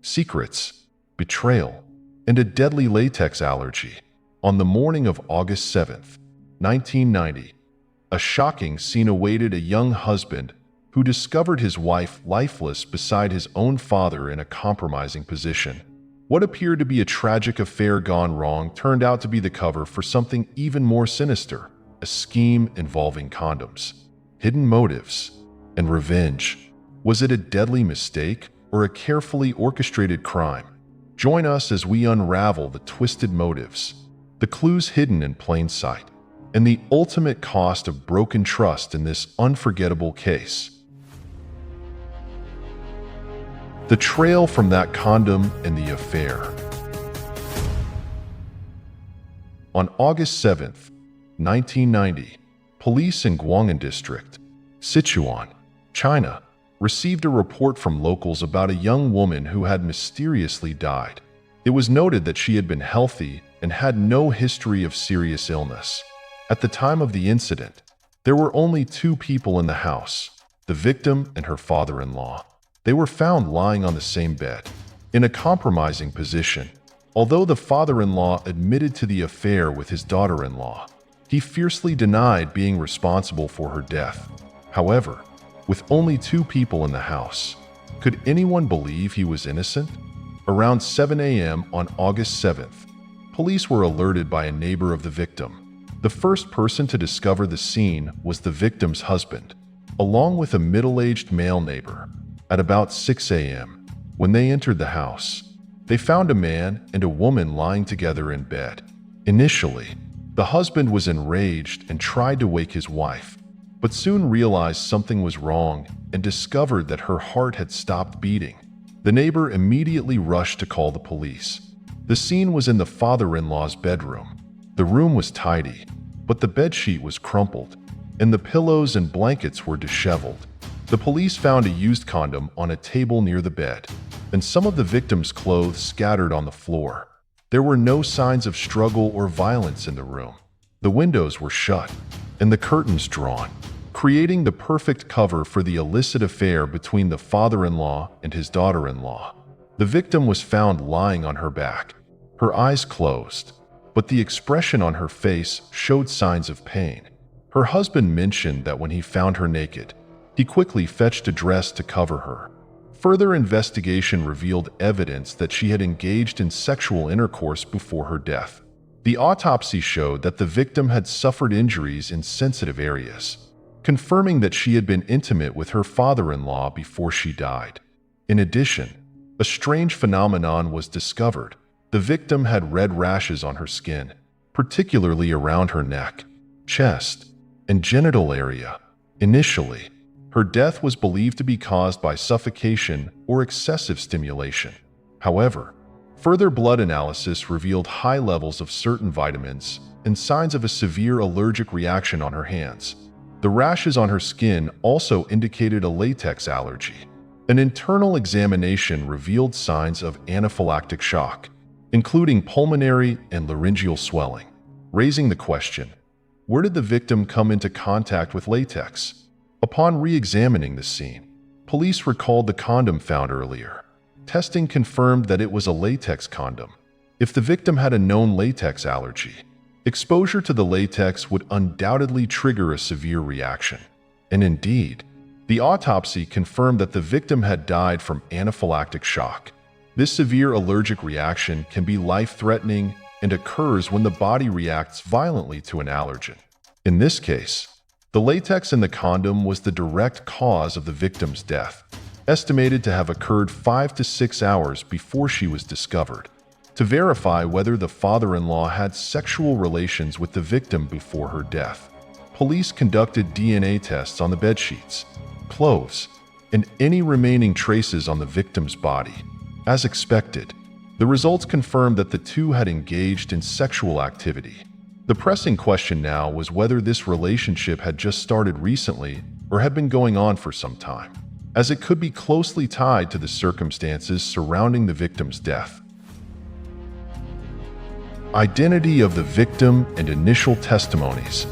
secrets, betrayal, and a deadly latex allergy. On the morning of August 7th, 1990, a shocking scene awaited a young husband who discovered his wife lifeless beside his own father in a compromising position. What appeared to be a tragic affair gone wrong turned out to be the cover for something even more sinister, a scheme involving condoms, hidden motives, and revenge. Was it a deadly mistake or a carefully orchestrated crime? Join us as we unravel the twisted motives, the clues hidden in plain sight, and the ultimate cost of broken trust in this unforgettable case. The trail from that condom and the affair. On August 7th, 1990, police in Guang'an District, Sichuan, China, received a report from locals about a young woman who had mysteriously died. It was noted that she had been healthy and had no history of serious illness. At the time of the incident, there were only 2 people in the house, the victim and her father-in-law. They were found lying on the same bed, in a compromising position. Although the father-in-law admitted to the affair with his daughter-in-law, he fiercely denied being responsible for her death. However, with only 2 people in the house, could anyone believe he was innocent? Around 7 a.m. on August 7th, police were alerted by a neighbor of the victim. The first person to discover the scene was the victim's husband, along with a middle-aged male neighbor. At about 6 a.m., when they entered the house, they found a man and a woman lying together in bed. Initially, the husband was enraged and tried to wake his wife, but soon realized something was wrong and discovered that her heart had stopped beating. The neighbor immediately rushed to call the police. The scene was in the father-in-law's bedroom. The room was tidy, but the bedsheet was crumpled, and the pillows and blankets were disheveled. The police found a used condom on a table near the bed, and some of the victim's clothes scattered on the floor. There were no signs of struggle or violence in the room. The windows were shut, and the curtains drawn, creating the perfect cover for the illicit affair between the father-in-law and his daughter-in-law. The victim was found lying on her back, her eyes closed, but the expression on her face showed signs of pain. Her husband mentioned that when he found her naked, he quickly fetched a dress to cover her. Further investigation revealed evidence that she had engaged in sexual intercourse before her death. The autopsy showed that the victim had suffered injuries in sensitive areas, confirming that she had been intimate with her father-in-law before she died. In addition, a strange phenomenon was discovered. The victim had red rashes on her skin, particularly around her neck, chest, and genital area. Initially, her death was believed to be caused by suffocation or excessive stimulation. However, further blood analysis revealed high levels of certain vitamins and signs of a severe allergic reaction on her hands. The rashes on her skin also indicated a latex allergy. An internal examination revealed signs of anaphylactic shock, including pulmonary and laryngeal swelling, raising the question, where did the victim come into contact with latex? Upon re-examining the scene, police recalled the condom found earlier. Testing confirmed that it was a latex condom. If the victim had a known latex allergy, exposure to the latex would undoubtedly trigger a severe reaction. And indeed, the autopsy confirmed that the victim had died from anaphylactic shock. This severe allergic reaction can be life-threatening and occurs when the body reacts violently to an allergen. In this case, the latex in the condom was the direct cause of the victim's death, estimated to have occurred 5 to 6 hours before she was discovered. To verify whether the father-in-law had sexual relations with the victim before her death, police conducted DNA tests on the bedsheets, clothes, and any remaining traces on the victim's body. As expected, the results confirmed that the two had engaged in sexual activity. The pressing question now was whether this relationship had just started recently or had been going on for some time, as it could be closely tied to the circumstances surrounding the victim's death. Identity of the victim and initial testimonies.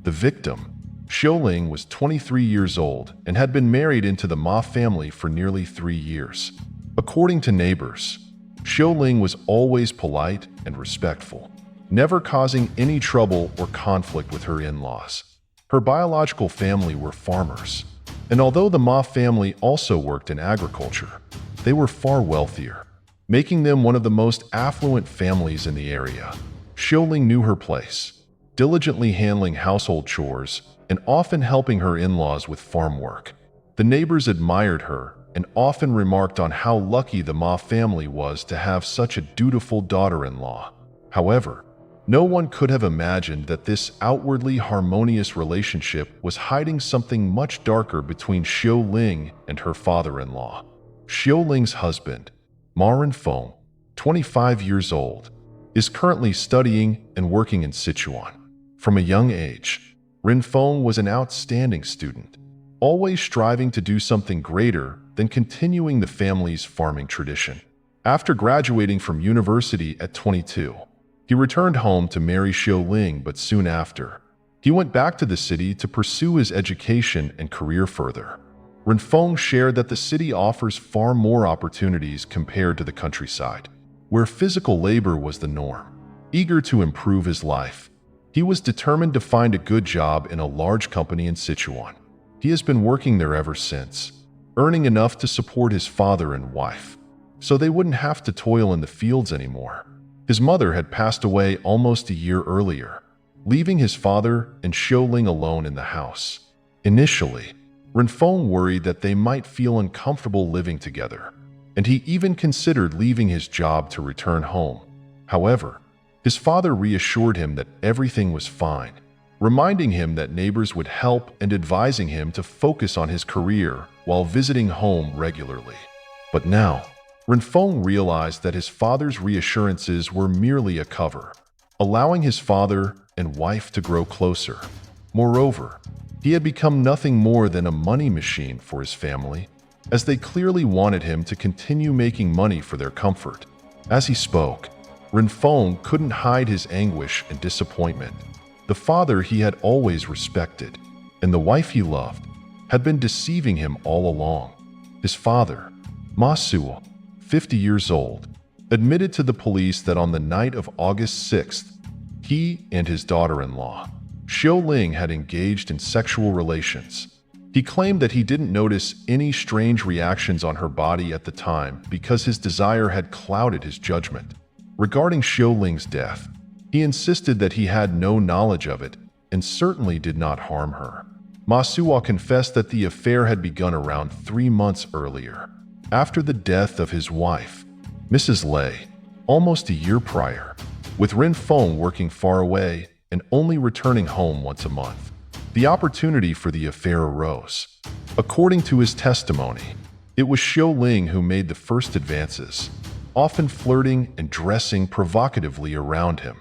The victim, Xiuling was 23 years old and had been married into the Ma family for nearly 3 years. According to neighbors, Xiuling was always polite and respectful, never causing any trouble or conflict with her in-laws. Her biological family were farmers, and although the Ma family also worked in agriculture, they were far wealthier, making them one of the most affluent families in the area. Xiuling knew her place, diligently handling household chores and often helping her in-laws with farm work. The neighbors admired her and often remarked on how lucky the Ma family was to have such a dutiful daughter-in-law. However, no one could have imagined that this outwardly harmonious relationship was hiding something much darker between Xiuling and her father-in-law. Xiuling's husband, Ren Feng, 25 years old, is currently studying and working in Sichuan. From a young age, Ren Feng was an outstanding student, always striving to do something greater than continuing the family's farming tradition. After graduating from university at 22, he returned home to marry Xiuling, but soon after, he went back to the city to pursue his education and career further. Ren Feng shared that the city offers far more opportunities compared to the countryside, where physical labor was the norm. Eager to improve his life, he was determined to find a good job in a large company in Sichuan. He has been working there ever since, earning enough to support his father and wife, so they wouldn't have to toil in the fields anymore. His mother had passed away almost a year earlier, leaving his father and Xiuling alone in the house. Initially, Ren Feng worried that they might feel uncomfortable living together, and he even considered leaving his job to return home. However, his father reassured him that everything was fine, reminding him that neighbors would help and advising him to focus on his career while visiting home regularly. But now, Ren Feng realized that his father's reassurances were merely a cover, allowing his father and wife to grow closer. Moreover, he had become nothing more than a money machine for his family, as they clearly wanted him to continue making money for their comfort. As he spoke, Ren Feng couldn't hide his anguish and disappointment. The father he had always respected, and the wife he loved, had been deceiving him all along. His father, Ma Suo, 50 years old, admitted to the police that on the night of August 6th, he and his daughter-in-law, Xiuling, had engaged in sexual relations. He claimed that he didn't notice any strange reactions on her body at the time because his desire had clouded his judgment. Regarding Xiuling's death, he insisted that he had no knowledge of it and certainly did not harm her. Ma Suo confessed that the affair had begun around 3 months earlier, after the death of his wife, Mrs. Lei, almost a year prior, with Ren Feng working far away and only returning home once a month. The opportunity for the affair arose. According to his testimony, it was Xiuling who made the first advances, often flirting and dressing provocatively around him.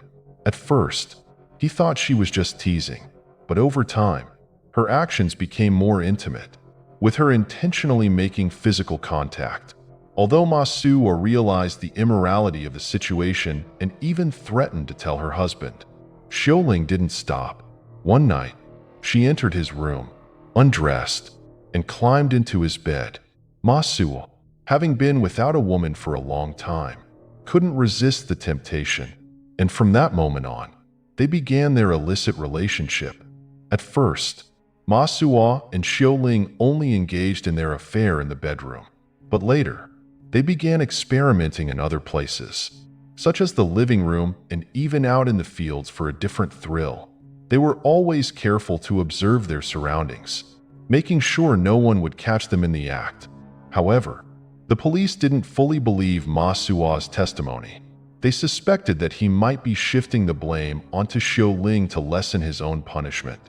At first, he thought she was just teasing, but over time, her actions became more intimate, with her intentionally making physical contact. Although Ma Suo realized the immorality of the situation and even threatened to tell her husband, Xiuling didn't stop. One night, she entered his room, undressed, and climbed into his bed. Ma Suo, having been without a woman for a long time, couldn't resist the temptation, and from that moment on, they began their illicit relationship. At first, Ma Suo and Xiuling only engaged in their affair in the bedroom, but later, they began experimenting in other places, such as the living room and even out in the fields for a different thrill. They were always careful to observe their surroundings, making sure no one would catch them in the act. However, the police didn't fully believe Ma Suo's testimony. They suspected that he might be shifting the blame onto Xiuling to lessen his own punishment,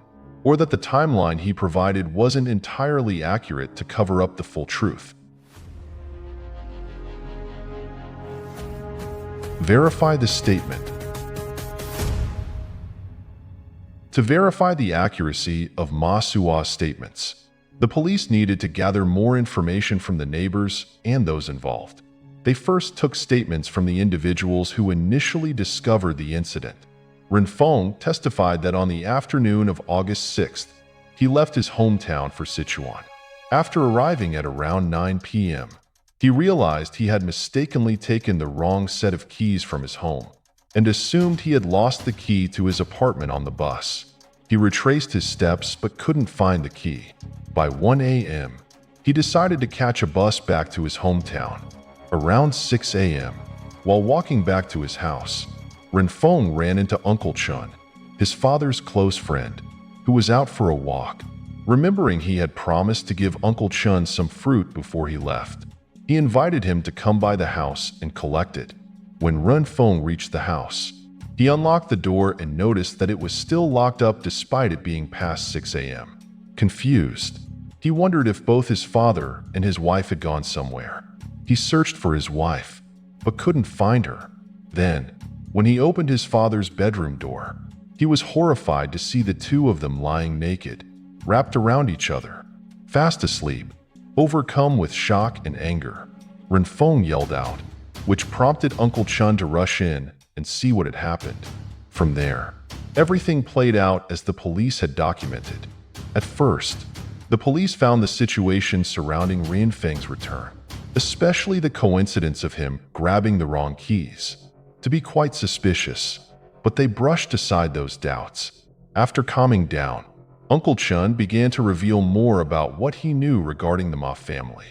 or that the timeline he provided wasn't entirely accurate to cover up the full truth. Verify the statement. To verify the accuracy of Ma Suo's statements, the police needed to gather more information from the neighbors and those involved. They first took statements from the individuals who initially discovered the incident. Ren Feng testified that on the afternoon of August 6th, he left his hometown for Sichuan. After arriving at around 9 p.m., he realized he had mistakenly taken the wrong set of keys from his home and assumed he had lost the key to his apartment on the bus. He retraced his steps but couldn't find the key. By 1 a.m., he decided to catch a bus back to his hometown. Around 6 a.m., while walking back to his house, Ren Feng ran into Uncle Chun, his father's close friend, who was out for a walk. Remembering he had promised to give Uncle Chun some fruit before he left, he invited him to come by the house and collect it. When Ren Feng reached the house, he unlocked the door and noticed that it was still locked up despite it being past 6 a.m. Confused, he wondered if both his father and his wife had gone somewhere. He searched for his wife, but couldn't find her. Then, when he opened his father's bedroom door, he was horrified to see the two of them lying naked, wrapped around each other, fast asleep. Overcome with shock and anger, Ren Feng yelled out, which prompted Uncle Chun to rush in and see what had happened. From there, everything played out as the police had documented. At first, the police found the situation surrounding Ren Feng's return, especially the coincidence of him grabbing the wrong keys, to be quite suspicious, but they brushed aside those doubts. After calming down, Uncle Chun began to reveal more about what he knew regarding the Ma family.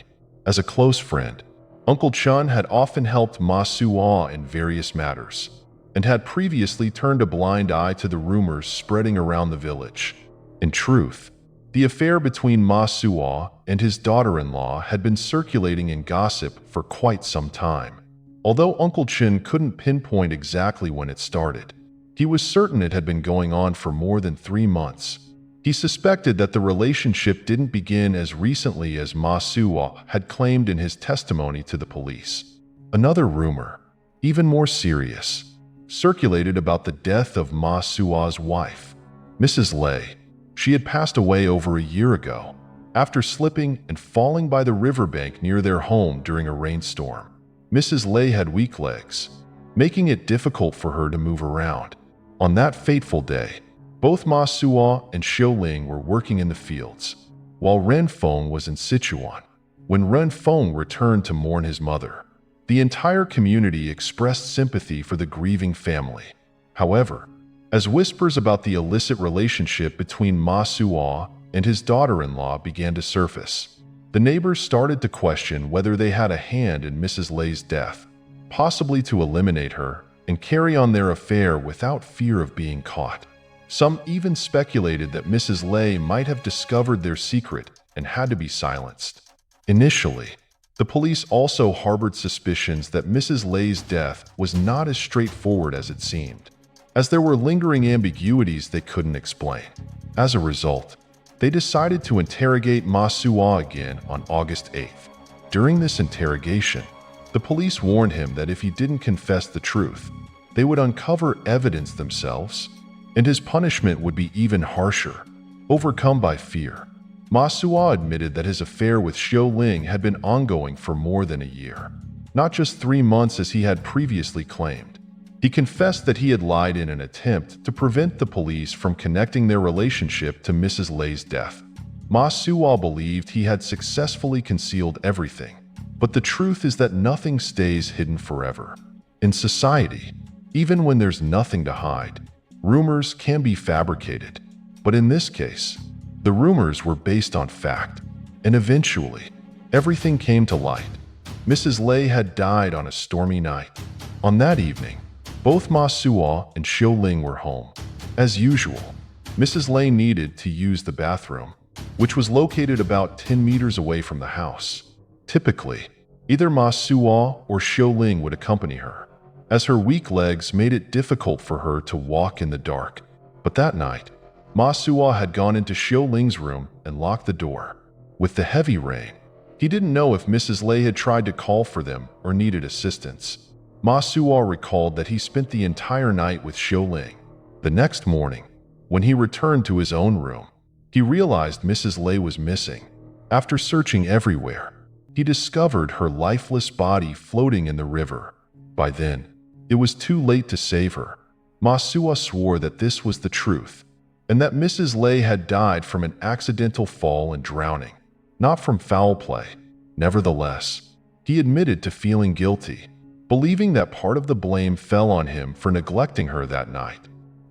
As a close friend, Uncle Chun had often helped Ma Suo in various matters, and had previously turned a blind eye to the rumors spreading around the village. In truth, the affair between Ma Suo and his daughter-in-law had been circulating in gossip for quite some time. Although Uncle Chun couldn't pinpoint exactly when it started, he was certain it had been going on for more than 3 months. He suspected that the relationship didn't begin as recently as Ma Suo had claimed in his testimony to the police. Another rumor, even more serious, circulated about the death of Ma Suo's wife, Mrs. Lei. She had passed away over a year ago, after slipping and falling by the riverbank near their home during a rainstorm. Mrs. Lei had weak legs, making it difficult for her to move around. On that fateful day, both Ma Suo and Xiu Ling were working in the fields, while Ren Feng was in Sichuan. When Ren Feng returned to mourn his mother, the entire community expressed sympathy for the grieving family. However, as whispers about the illicit relationship between Ma Suo and his daughter-in-law began to surface, the neighbors started to question whether they had a hand in Mrs. Lei's death, possibly to eliminate her and carry on their affair without fear of being caught. Some even speculated that Mrs. Lei might have discovered their secret and had to be silenced. Initially, the police also harbored suspicions that Mrs. Lei's death was not as straightforward as it seemed, as there were lingering ambiguities they couldn't explain. As a result, they decided to interrogate Ma Suo again on August 8th. During this interrogation, the police warned him that if he didn't confess the truth, they would uncover evidence themselves, and his punishment would be even harsher. Overcome by fear, Ma Suo admitted that his affair with Xiu Ling had been ongoing for more than a year, not just 3 months as he had previously claimed. He confessed that he had lied in an attempt to prevent the police from connecting their relationship to Mrs. Lei's death. Ma Suo believed he had successfully concealed everything, but the truth is that nothing stays hidden forever. In society, even when there's nothing to hide, rumors can be fabricated, but in this case, the rumors were based on fact, and eventually, everything came to light. Mrs. Lei had died on a stormy night. On that evening, both Ma Suo and Xiu Ling were home. As usual, Mrs. Lei needed to use the bathroom, which was located about 10 meters away from the house. Typically, either Ma Suo or Xiu Ling would accompany her, as her weak legs made it difficult for her to walk in the dark. But that night, Ma Suo had gone into Xiu Ling's room and locked the door. With the heavy rain, he didn't know if Mrs. Lei had tried to call for them or needed assistance. Ma Suo recalled that he spent the entire night with Xiu Ling. The next morning, when he returned to his own room, he realized Mrs. Lei was missing. After searching everywhere, he discovered her lifeless body floating in the river. By then, it was too late to save her. Ma Suo swore that this was the truth, and that Mrs. Lei had died from an accidental fall and drowning, not from foul play. Nevertheless, he admitted to feeling guilty, believing that part of the blame fell on him for neglecting her that night.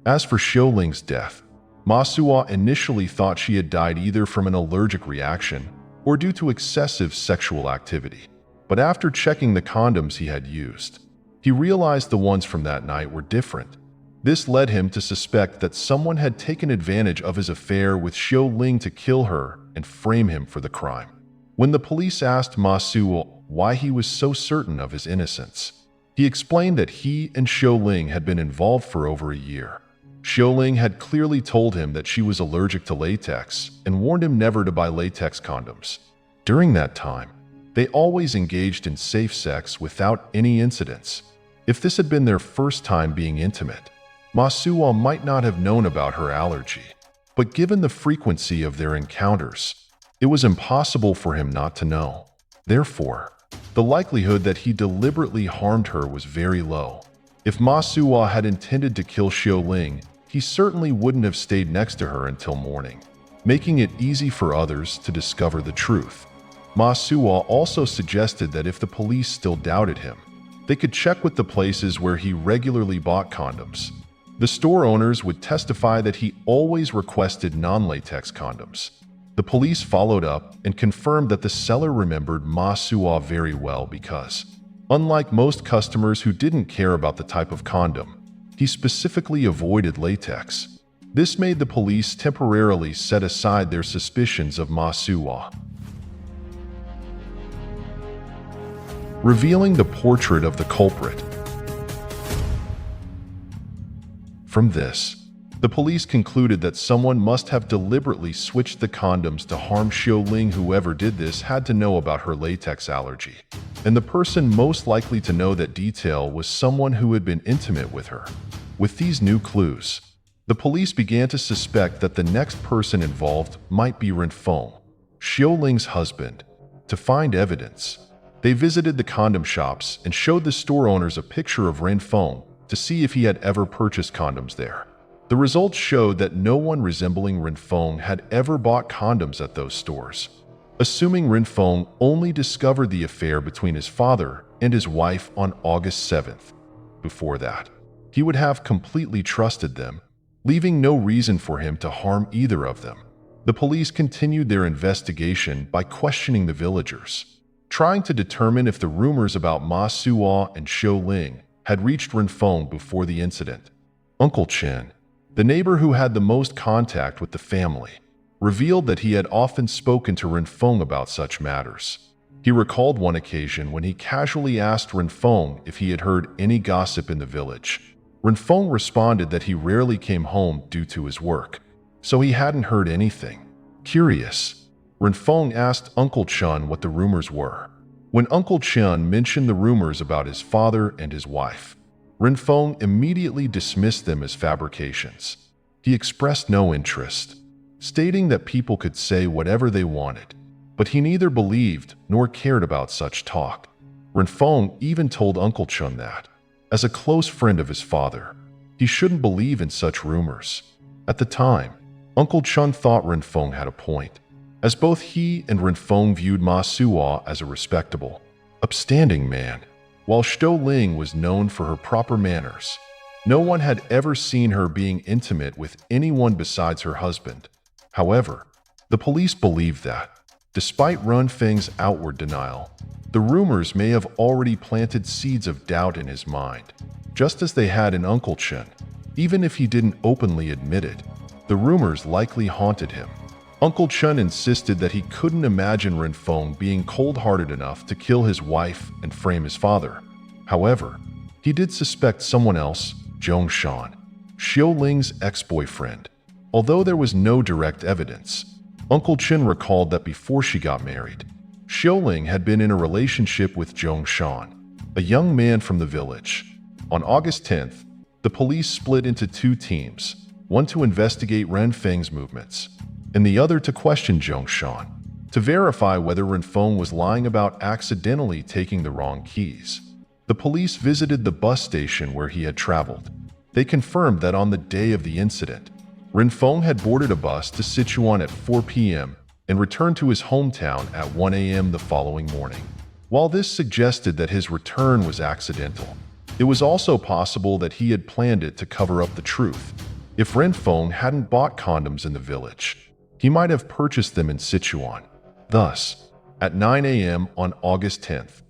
As for Xiaoling's death, Ma Suo initially thought she had died either from an allergic reaction or due to excessive sexual activity. But after checking the condoms he had used, he realized the ones from that night were different. This led him to suspect that someone had taken advantage of his affair with Xiaoling to kill her and frame him for the crime. When the police asked Ma Suo why he was so certain of his innocence, he explained that he and Xiaoling had been involved for over a year. Xiaoling had clearly told him that she was allergic to latex and warned him never to buy latex condoms. During that time, they always engaged in safe sex without any incidents. If this had been their first time being intimate, Ma Suo might not have known about her allergy. But given the frequency of their encounters, it was impossible for him not to know. Therefore, the likelihood that he deliberately harmed her was very low. If Ma Suo had intended to kill Xiaoling, he certainly wouldn't have stayed next to her until morning, making it easy for others to discover the truth. Ma Suo also suggested that if the police still doubted him, they could check with the places where he regularly bought condoms. The store owners would testify that he always requested non-latex condoms. The police followed up and confirmed that the seller remembered Ma Suo very well because, unlike most customers who didn't care about the type of condom, he specifically avoided latex. This made the police temporarily set aside their suspicions of Ma Suo. Revealing the portrait of the culprit. From this, the police concluded that someone must have deliberately switched the condoms to harm Xiaoling. Whoever did this had to know about her latex allergy, and the person most likely to know that detail was someone who had been intimate with her. With these new clues, the police began to suspect that the next person involved might be Ren Feng, Xiaoling's husband. To find evidence, they visited the condom shops and showed the store owners a picture of Ren Feng to see if he had ever purchased condoms there. The results showed that no one resembling Ren Feng had ever bought condoms at those stores. Assuming Ren Feng only discovered the affair between his father and his wife on August 7th. Before that, he would have completely trusted them, leaving no reason for him to harm either of them. The police continued their investigation by questioning the villagers, trying to determine if the rumors about Ma Suo and Xiaoling had reached Ren Feng before the incident. Uncle Chen, the neighbor who had the most contact with the family, revealed that he had often spoken to Ren Feng about such matters. He recalled one occasion when he casually asked Ren Feng if he had heard any gossip in the village. Ren Feng responded that he rarely came home due to his work, so he hadn't heard anything. Curious, Ren Feng asked Uncle Chen what the rumors were. When Uncle Chen mentioned the rumors about his father and his wife, Ren Feng immediately dismissed them as fabrications. He expressed no interest, stating that people could say whatever they wanted, but he neither believed nor cared about such talk. Ren Feng even told Uncle Chen that, as a close friend of his father, he shouldn't believe in such rumors. At the time, Uncle Chen thought Ren Feng had a point, as both he and Ren Feng viewed Ma Suo as a respectable, upstanding man. While Xiaoling was known for her proper manners, no one had ever seen her being intimate with anyone besides her husband. However, the police believed that, despite Ren Feng's outward denial, the rumors may have already planted seeds of doubt in his mind, just as they had in Uncle Chen. Even if he didn't openly admit it, the rumors likely haunted him. Uncle Chen insisted that he couldn't imagine Ren Feng being cold-hearted enough to kill his wife and frame his father. However, he did suspect someone else, Zhong Shan, Xiaoling's ex-boyfriend. Although there was no direct evidence, Uncle Chen recalled that before she got married, Xiaoling had been in a relationship with Zhong Shan, a young man from the village. On August 10th, the police split into two teams, one to investigate Ren Feng's movements, and the other to question Zhong Shan, to verify whether Ren Feng was lying about accidentally taking the wrong keys. The police visited the bus station where he had traveled. They confirmed that on the day of the incident, Ren Feng had boarded a bus to Sichuan at 4 p.m. and returned to his hometown at 1 a.m. the following morning. While this suggested that his return was accidental, it was also possible that he had planned it to cover up the truth. If Ren Feng hadn't bought condoms in the village, he might have purchased them in Sichuan. Thus, at 9 a.m. on August 10th,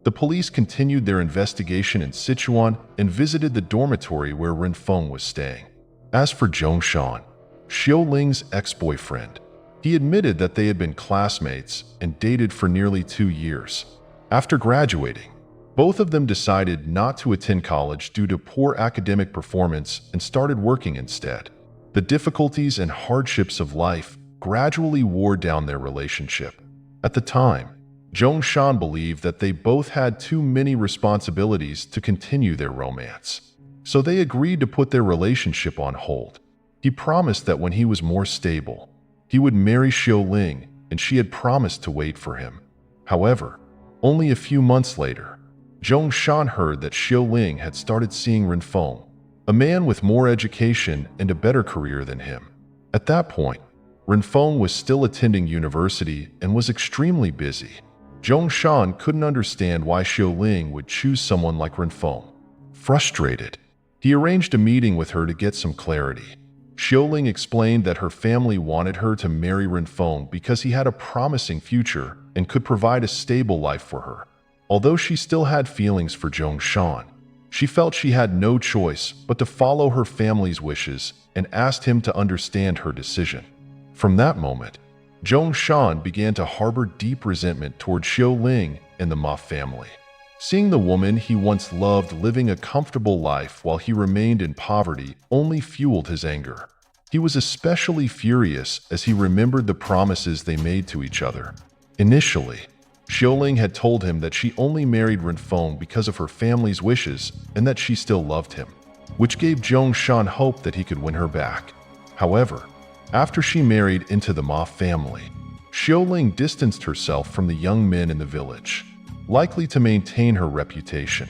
the police continued their investigation in Sichuan and visited the dormitory where Ren Feng was staying. As for Zhong Shan, Xiao Ling's ex-boyfriend, he admitted that they had been classmates and dated for nearly 2 years. After graduating, both of them decided not to attend college due to poor academic performance and started working instead. The difficulties and hardships of life gradually wore down their relationship. At the time, Zhong Shan believed that they both had too many responsibilities to continue their romance, so they agreed to put their relationship on hold. He promised that when he was more stable, he would marry Xiao Ling, and she had promised to wait for him. However, only a few months later, Zhong Shan heard that Xiao Ling had started seeing Ren Feng, a man with more education and a better career than him. At that point, Ren Feng was still attending university and was extremely busy. Zhong Shan couldn't understand why Xiao Ling would choose someone like Ren Feng. Frustrated, he arranged a meeting with her to get some clarity. Xiao Ling explained that her family wanted her to marry Ren Feng because he had a promising future and could provide a stable life for her. Although she still had feelings for Zhong Shan, she felt she had no choice but to follow her family's wishes and asked him to understand her decision. From that moment, Zhong Shan began to harbor deep resentment toward Xiao Ling and the Ma family. Seeing the woman he once loved living a comfortable life while he remained in poverty only fueled his anger. He was especially furious as he remembered the promises they made to each other. Initially, Xiao Ling had told him that she only married Ren Feng because of her family's wishes and that she still loved him, which gave Zhong Shan hope that he could win her back. However, after she married into the Ma family, Xiao Ling distanced herself from the young men in the village, likely to maintain her reputation.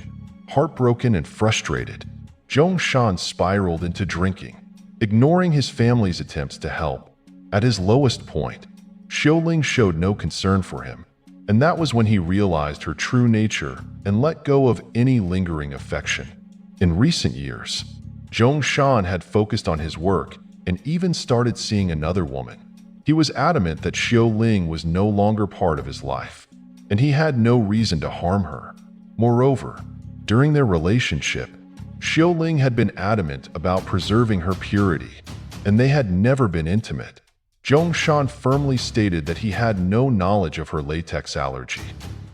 Heartbroken and frustrated, Zhong Shan spiraled into drinking, ignoring his family's attempts to help. At his lowest point, Xiao Ling showed no concern for him, and that was when he realized her true nature and let go of any lingering affection. In recent years, Zhong Shan had focused on his work and even started seeing another woman. He was adamant that Xiao Ling was no longer part of his life, and he had no reason to harm her. Moreover, during their relationship, Xiao Ling had been adamant about preserving her purity, and they had never been intimate. Zhong Shan firmly stated that he had no knowledge of her latex allergy.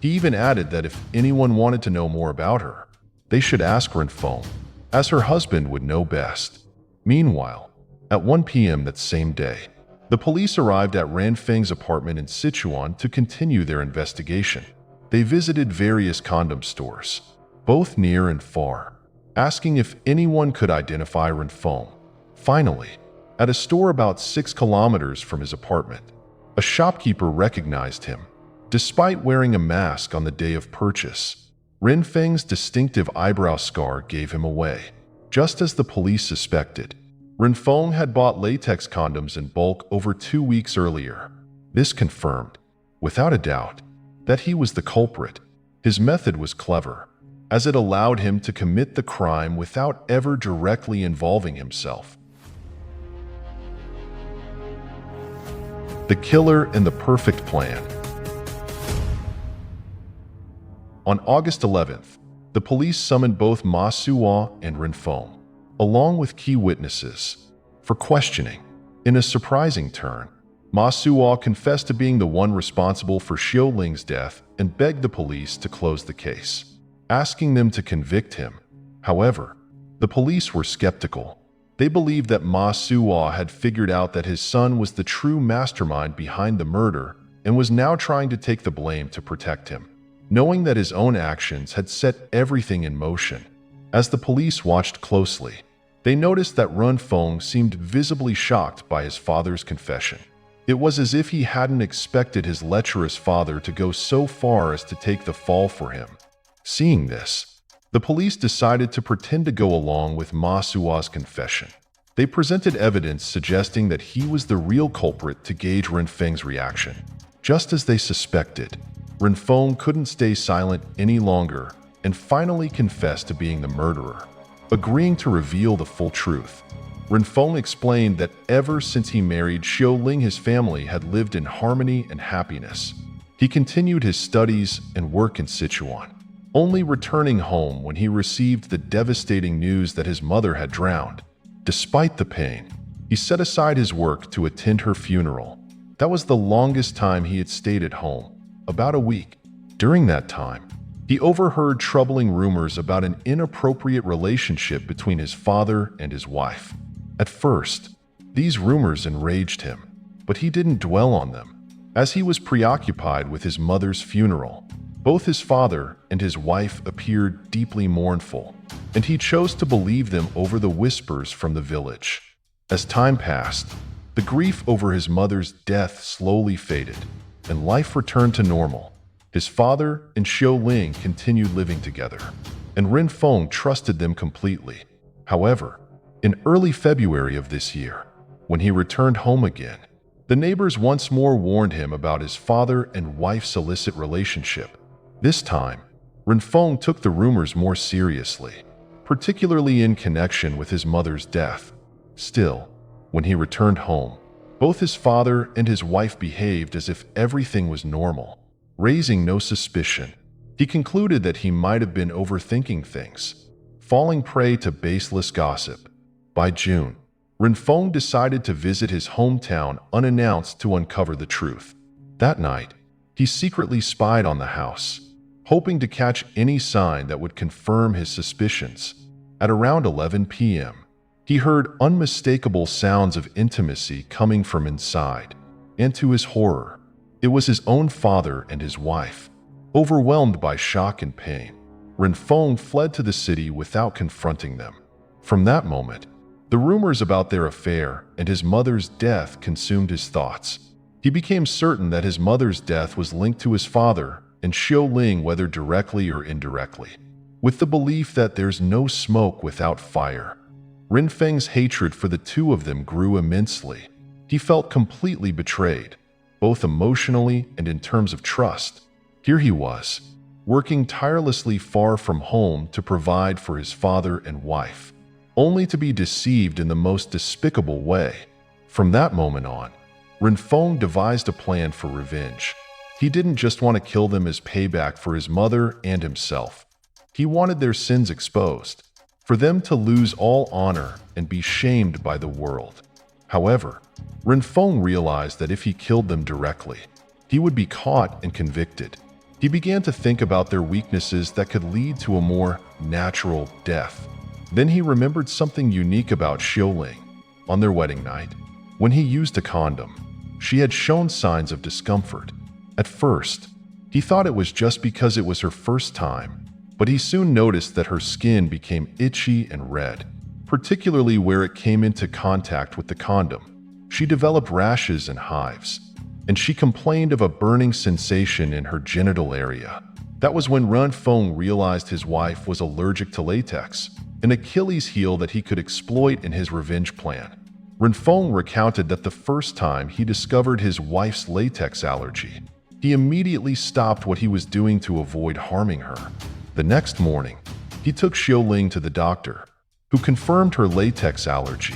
He even added that if anyone wanted to know more about her, they should ask Ren Feng, as her husband would know best. Meanwhile, at 1 p.m. that same day, the police arrived at Ren Feng's apartment in Sichuan to continue their investigation. They visited various condom stores, both near and far, asking if anyone could identify Ren Feng. Finally, at a store about 6 kilometers from his apartment, a shopkeeper recognized him. Despite wearing a mask on the day of purchase, Ren Feng's distinctive eyebrow scar gave him away. Just as the police suspected, Ren Feng had bought latex condoms in bulk over 2 weeks earlier. This confirmed, without a doubt, that he was the culprit. His method was clever, as it allowed him to commit the crime without ever directly involving himself. The killer and the perfect plan. On August 11th, the police summoned both Ma Suwa and Ren Feng, along with key witnesses, for questioning. In a surprising turn, Ma Suwa confessed to being the one responsible for Xiao Ling's death and begged the police to close the case, asking them to convict him. However, the police were skeptical. They believed that Ma Suwa had figured out that his son was the true mastermind behind the murder and was now trying to take the blame to protect him, knowing that his own actions had set everything in motion. As the police watched closely, they noticed that Ren Feng seemed visibly shocked by his father's confession. It was as if he hadn't expected his lecherous father to go so far as to take the fall for him. Seeing this, the police decided to pretend to go along with Ma Suwa's confession. They presented evidence suggesting that he was the real culprit to gauge Ren Feng's reaction. Just as they suspected, Ren Feng couldn't stay silent any longer and finally confessed to being the murderer, agreeing to reveal the full truth. Ren Feng explained that ever since he married Xiao Ling, his family had lived in harmony and happiness. He continued his studies and work in Sichuan, only returning home when he received the devastating news that his mother had drowned. Despite the pain, he set aside his work to attend her funeral. That was the longest time he had stayed at home, about a week. During that time, he overheard troubling rumors about an inappropriate relationship between his father and his wife. At first, these rumors enraged him, but he didn't dwell on them. As he was preoccupied with his mother's funeral, both his father and his wife appeared deeply mournful, and he chose to believe them over the whispers from the village. As time passed, the grief over his mother's death slowly faded, and life returned to normal. His father and Xiao Ling continued living together, and Ren Feng trusted them completely. However, in early February of this year, when he returned home again, the neighbors once more warned him about his father and wife's illicit relationship. This time, Ren Feng took the rumors more seriously, particularly in connection with his mother's death. Still, when he returned home, both his father and his wife behaved as if everything was normal, raising no suspicion. He concluded that he might have been overthinking things, falling prey to baseless gossip. By June, Ren Feng decided to visit his hometown unannounced to uncover the truth. That night, he secretly spied on the house, hoping to catch any sign that would confirm his suspicions. At around 11 p.m., he heard unmistakable sounds of intimacy coming from inside, and to his horror, it was his own father and his wife. Overwhelmed by shock and pain, Ren Feng fled to the city without confronting them. From that moment, the rumors about their affair and his mother's death consumed his thoughts. He became certain that his mother's death was linked to his father and Xiao Ling, whether directly or indirectly. With the belief that there's no smoke without fire, Ren Feng's hatred for the two of them grew immensely. He felt completely betrayed, both emotionally and in terms of trust. Here he was, working tirelessly far from home to provide for his father and wife, only to be deceived in the most despicable way. From that moment on, Ren Feng devised a plan for revenge. He didn't just want to kill them as payback for his mother and himself. He wanted their sins exposed, for them to lose all honor and be shamed by the world. However, Ren Feng realized that if he killed them directly, he would be caught and convicted. He began to think about their weaknesses that could lead to a more natural death. Then he remembered something unique about Xiao Ling. On their wedding night, when he used a condom, she had shown signs of discomfort. At first, he thought it was just because it was her first time, but he soon noticed that her skin became itchy and red, particularly where it came into contact with the condom. She developed rashes and hives, and she complained of a burning sensation in her genital area. That was when Ren Feng realized his wife was allergic to latex, an Achilles heel that he could exploit in his revenge plan. Ren Feng recounted that the first time he discovered his wife's latex allergy, he immediately stopped what he was doing to avoid harming her. The next morning, he took Xiao Ling to the doctor, who confirmed her latex allergy.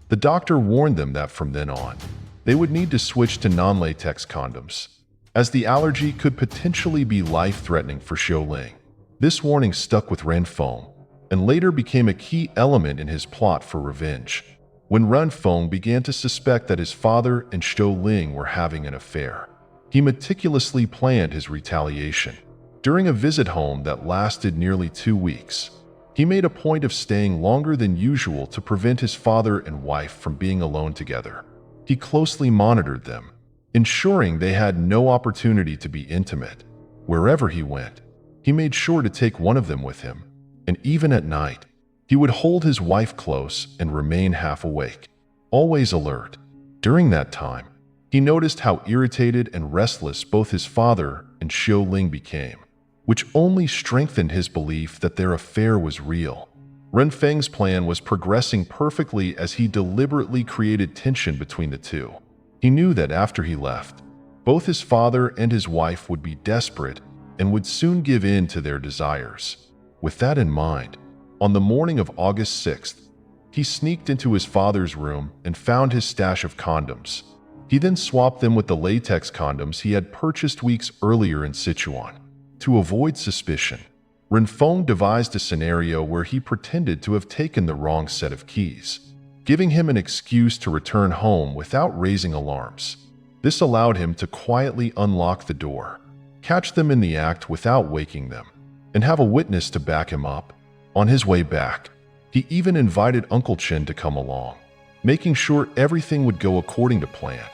The doctor warned them that from then on, they would need to switch to non-latex condoms, as the allergy could potentially be life-threatening for Xiao Ling. This warning stuck with Ren Feng, and later became a key element in his plot for revenge. When Ren Feng began to suspect that his father and Xiao Ling were having an affair, he meticulously planned his retaliation. During a visit home that lasted nearly 2 weeks, he made a point of staying longer than usual to prevent his father and wife from being alone together. He closely monitored them, ensuring they had no opportunity to be intimate. Wherever he went, he made sure to take one of them with him, and even at night, he would hold his wife close and remain half awake, always alert. During that time, he noticed how irritated and restless both his father and Xiao Ling became, which only strengthened his belief that their affair was real. Ren Feng's plan was progressing perfectly as he deliberately created tension between the two. He knew that after he left, both his father and his wife would be desperate and would soon give in to their desires. With that in mind, on the morning of August 6th, he sneaked into his father's room and found his stash of condoms. He then swapped them with the latex condoms he had purchased weeks earlier in Sichuan. To avoid suspicion, Ren Feng devised a scenario where he pretended to have taken the wrong set of keys, giving him an excuse to return home without raising alarms. This allowed him to quietly unlock the door, catch them in the act without waking them, and have a witness to back him up. On his way back, he even invited Uncle Chen to come along, making sure everything would go according to plan.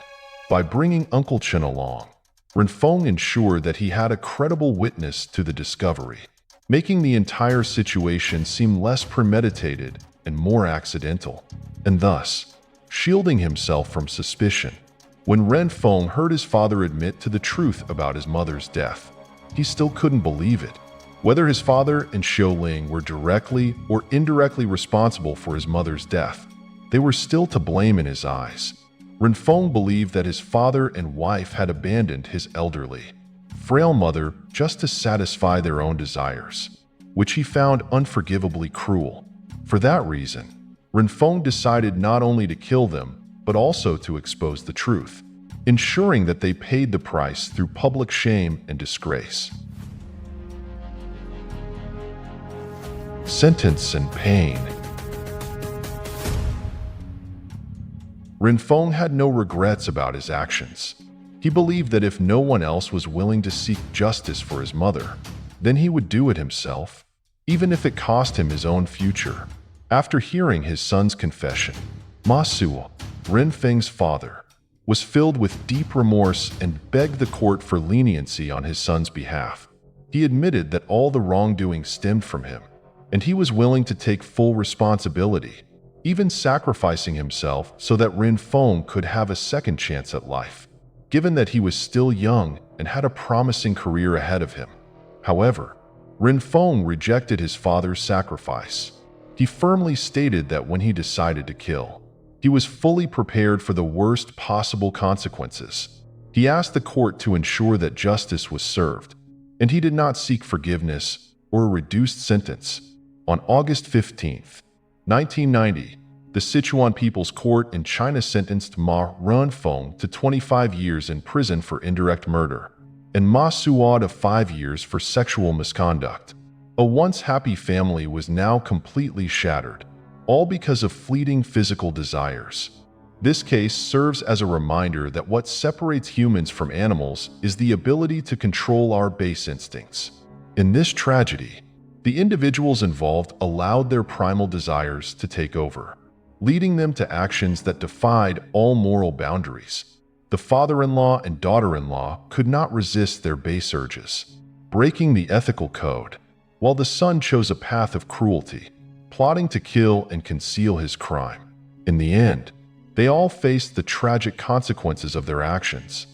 By bringing Uncle Chen along, Ren Feng ensured that he had a credible witness to the discovery, making the entire situation seem less premeditated and more accidental, and thus shielding himself from suspicion. When Ren Feng heard his father admit to the truth about his mother's death, he still couldn't believe it. Whether his father and Xiaoling were directly or indirectly responsible for his mother's death, they were still to blame in his eyes. Ren Feng believed that his father and wife had abandoned his elderly, frail mother just to satisfy their own desires, which he found unforgivably cruel. For that reason, Ren Feng decided not only to kill them, but also to expose the truth, ensuring that they paid the price through public shame and disgrace. Sentence and pain. Ren Feng had no regrets about his actions. He believed that if no one else was willing to seek justice for his mother, then he would do it himself, even if it cost him his own future. After hearing his son's confession, Ma Suo, Ren Feng's father, was filled with deep remorse and begged the court for leniency on his son's behalf. He admitted that all the wrongdoing stemmed from him, and he was willing to take full responsibility, even sacrificing himself so that Ren Feng could have a second chance at life, given that he was still young and had a promising career ahead of him. However, Ren Feng rejected his father's sacrifice. He firmly stated that when he decided to kill, he was fully prepared for the worst possible consequences. He asked the court to ensure that justice was served, and he did not seek forgiveness or a reduced sentence. On August 15th, 1990, the Sichuan People's Court in China sentenced Ma Ren Feng to 25 years in prison for indirect murder, and Ma Suo to 5 years for sexual misconduct. A once happy family was now completely shattered, all because of fleeting physical desires. This case serves as a reminder that what separates humans from animals is the ability to control our base instincts. In this tragedy, the individuals involved allowed their primal desires to take over, leading them to actions that defied all moral boundaries. The father-in-law and daughter-in-law could not resist their base urges, breaking the ethical code, while the son chose a path of cruelty, plotting to kill and conceal his crime. In the end, they all faced the tragic consequences of their actions.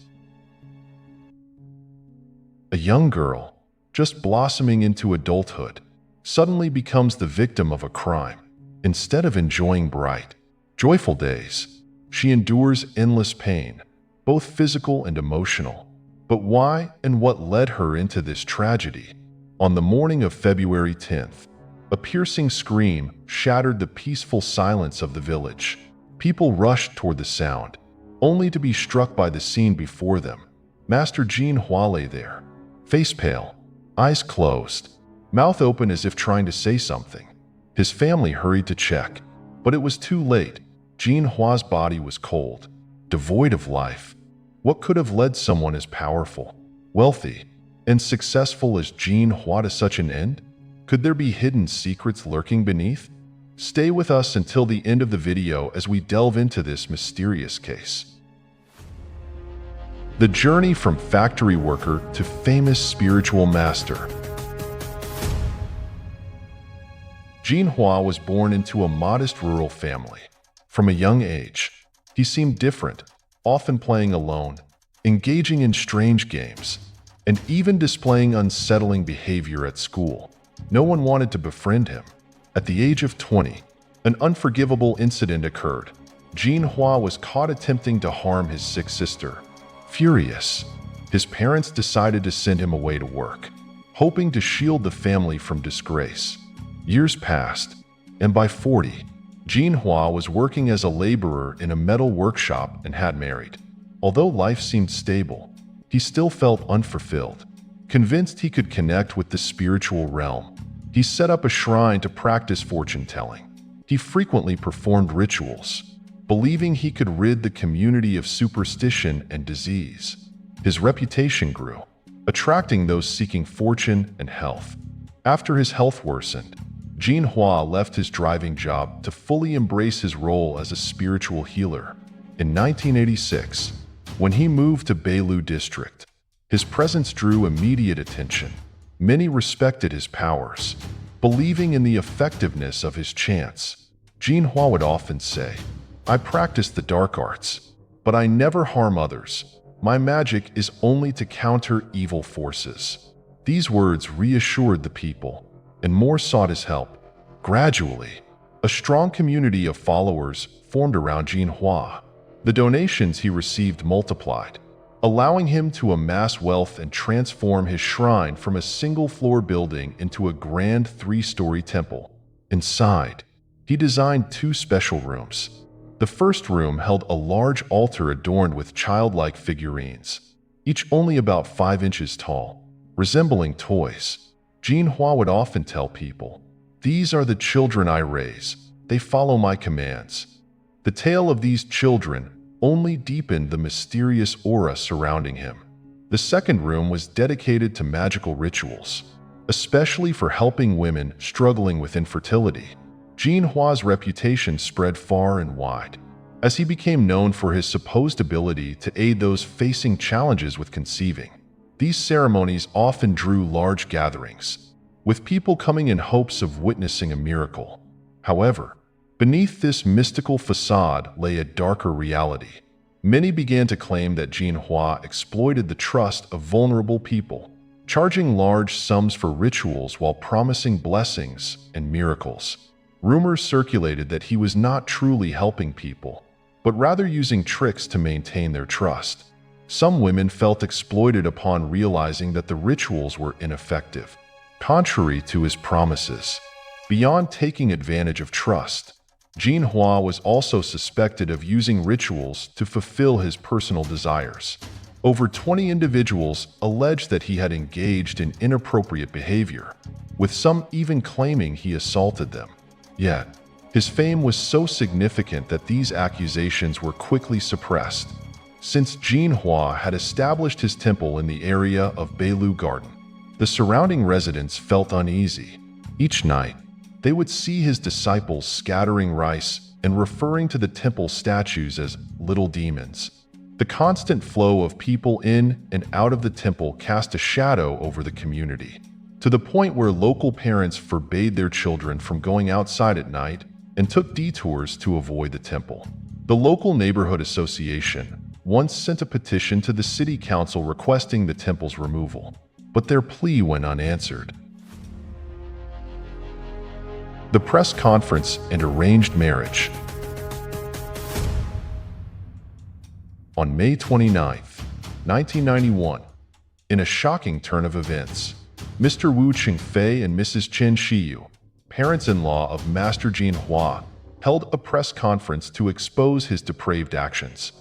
A young girl, just blossoming into adulthood, suddenly becomes the victim of a crime. Instead of enjoying bright, joyful days, she endures endless pain, both physical and emotional. But why and what led her into this tragedy? On the morning of February 10th, a piercing scream shattered the peaceful silence of the village. People rushed toward the sound, only to be struck by the scene before them. Master Jean Hua lay there, face pale, eyes closed, mouth open as if trying to say something. His family hurried to check, but it was too late. Jean Hua's body was cold, devoid of life. What could have led someone as powerful, wealthy, and successful as Jean Hua to such an end? Could there be hidden secrets lurking beneath? Stay with us until the end of the video as we delve into this mysterious case. The journey from factory worker to famous spiritual master. Jean Hua was born into a modest rural family. From a young age, he seemed different, often playing alone, engaging in strange games, and even displaying unsettling behavior at school. No one wanted to befriend him. At the age of 20, an unforgivable incident occurred. Jean Hua was caught attempting to harm his sick sister. Furious, his parents decided to send him away to work, hoping to shield the family from disgrace. Years passed, and by 40, Jean Hua was working as a laborer in a metal workshop and had married. Although life seemed stable, he still felt unfulfilled. Convinced he could connect with the spiritual realm, he set up a shrine to practice fortune-telling. He frequently performed rituals, believing he could rid the community of superstition and disease. His reputation grew, attracting those seeking fortune and health. After his health worsened, Jean Hua left his driving job to fully embrace his role as a spiritual healer. In 1986, when he moved to Beilu District, his presence drew immediate attention. Many respected his powers, believing in the effectiveness of his chants. Jean Hua would often say, "I practice the dark arts, but I never harm others. My magic is only to counter evil forces." These words reassured the people, and more sought his help. Gradually, a strong community of followers formed around Jean Hua. The donations he received multiplied, allowing him to amass wealth and transform his shrine from a single-floor building into a grand 3-story temple. Inside, he designed 2 special rooms. The first room held a large altar adorned with childlike figurines, each only about 5 inches tall, resembling toys. Jean Hua would often tell people, "These are the children I raise. They follow my commands." The tale of these children only deepened the mysterious aura surrounding him. The second room was dedicated to magical rituals, especially for helping women struggling with infertility. Jean Hua's reputation spread far and wide, as he became known for his supposed ability to aid those facing challenges with conceiving. These ceremonies often drew large gatherings, with people coming in hopes of witnessing a miracle. However, beneath this mystical facade lay a darker reality. Many began to claim that Jean Hua exploited the trust of vulnerable people, charging large sums for rituals while promising blessings and miracles. Rumors circulated that he was not truly helping people, but rather using tricks to maintain their trust. Some women felt exploited upon realizing that the rituals were ineffective, contrary to his promises. Beyond taking advantage of trust, Jean Hua was also suspected of using rituals to fulfill his personal desires. Over 20 individuals alleged that he had engaged in inappropriate behavior, with some even claiming he assaulted them. Yet, his fame was so significant that these accusations were quickly suppressed. Since Jean Hua had established his temple in the area of Beilu Garden, the surrounding residents felt uneasy. Each night, they would see his disciples scattering rice and referring to the temple statues as little demons. The constant flow of people in and out of the temple cast a shadow over the community, to the point where local parents forbade their children from going outside at night and took detours to avoid the temple. The local neighborhood association once sent a petition to the city council requesting the temple's removal, but their plea went unanswered. The press conference and arranged marriage. On May 29, 1991, in a shocking turn of events, Mr. Wu Qingfei and Mrs. Chen Shiyu, parents-in-law of Master Jean Hua, held a press conference to expose his depraved actions.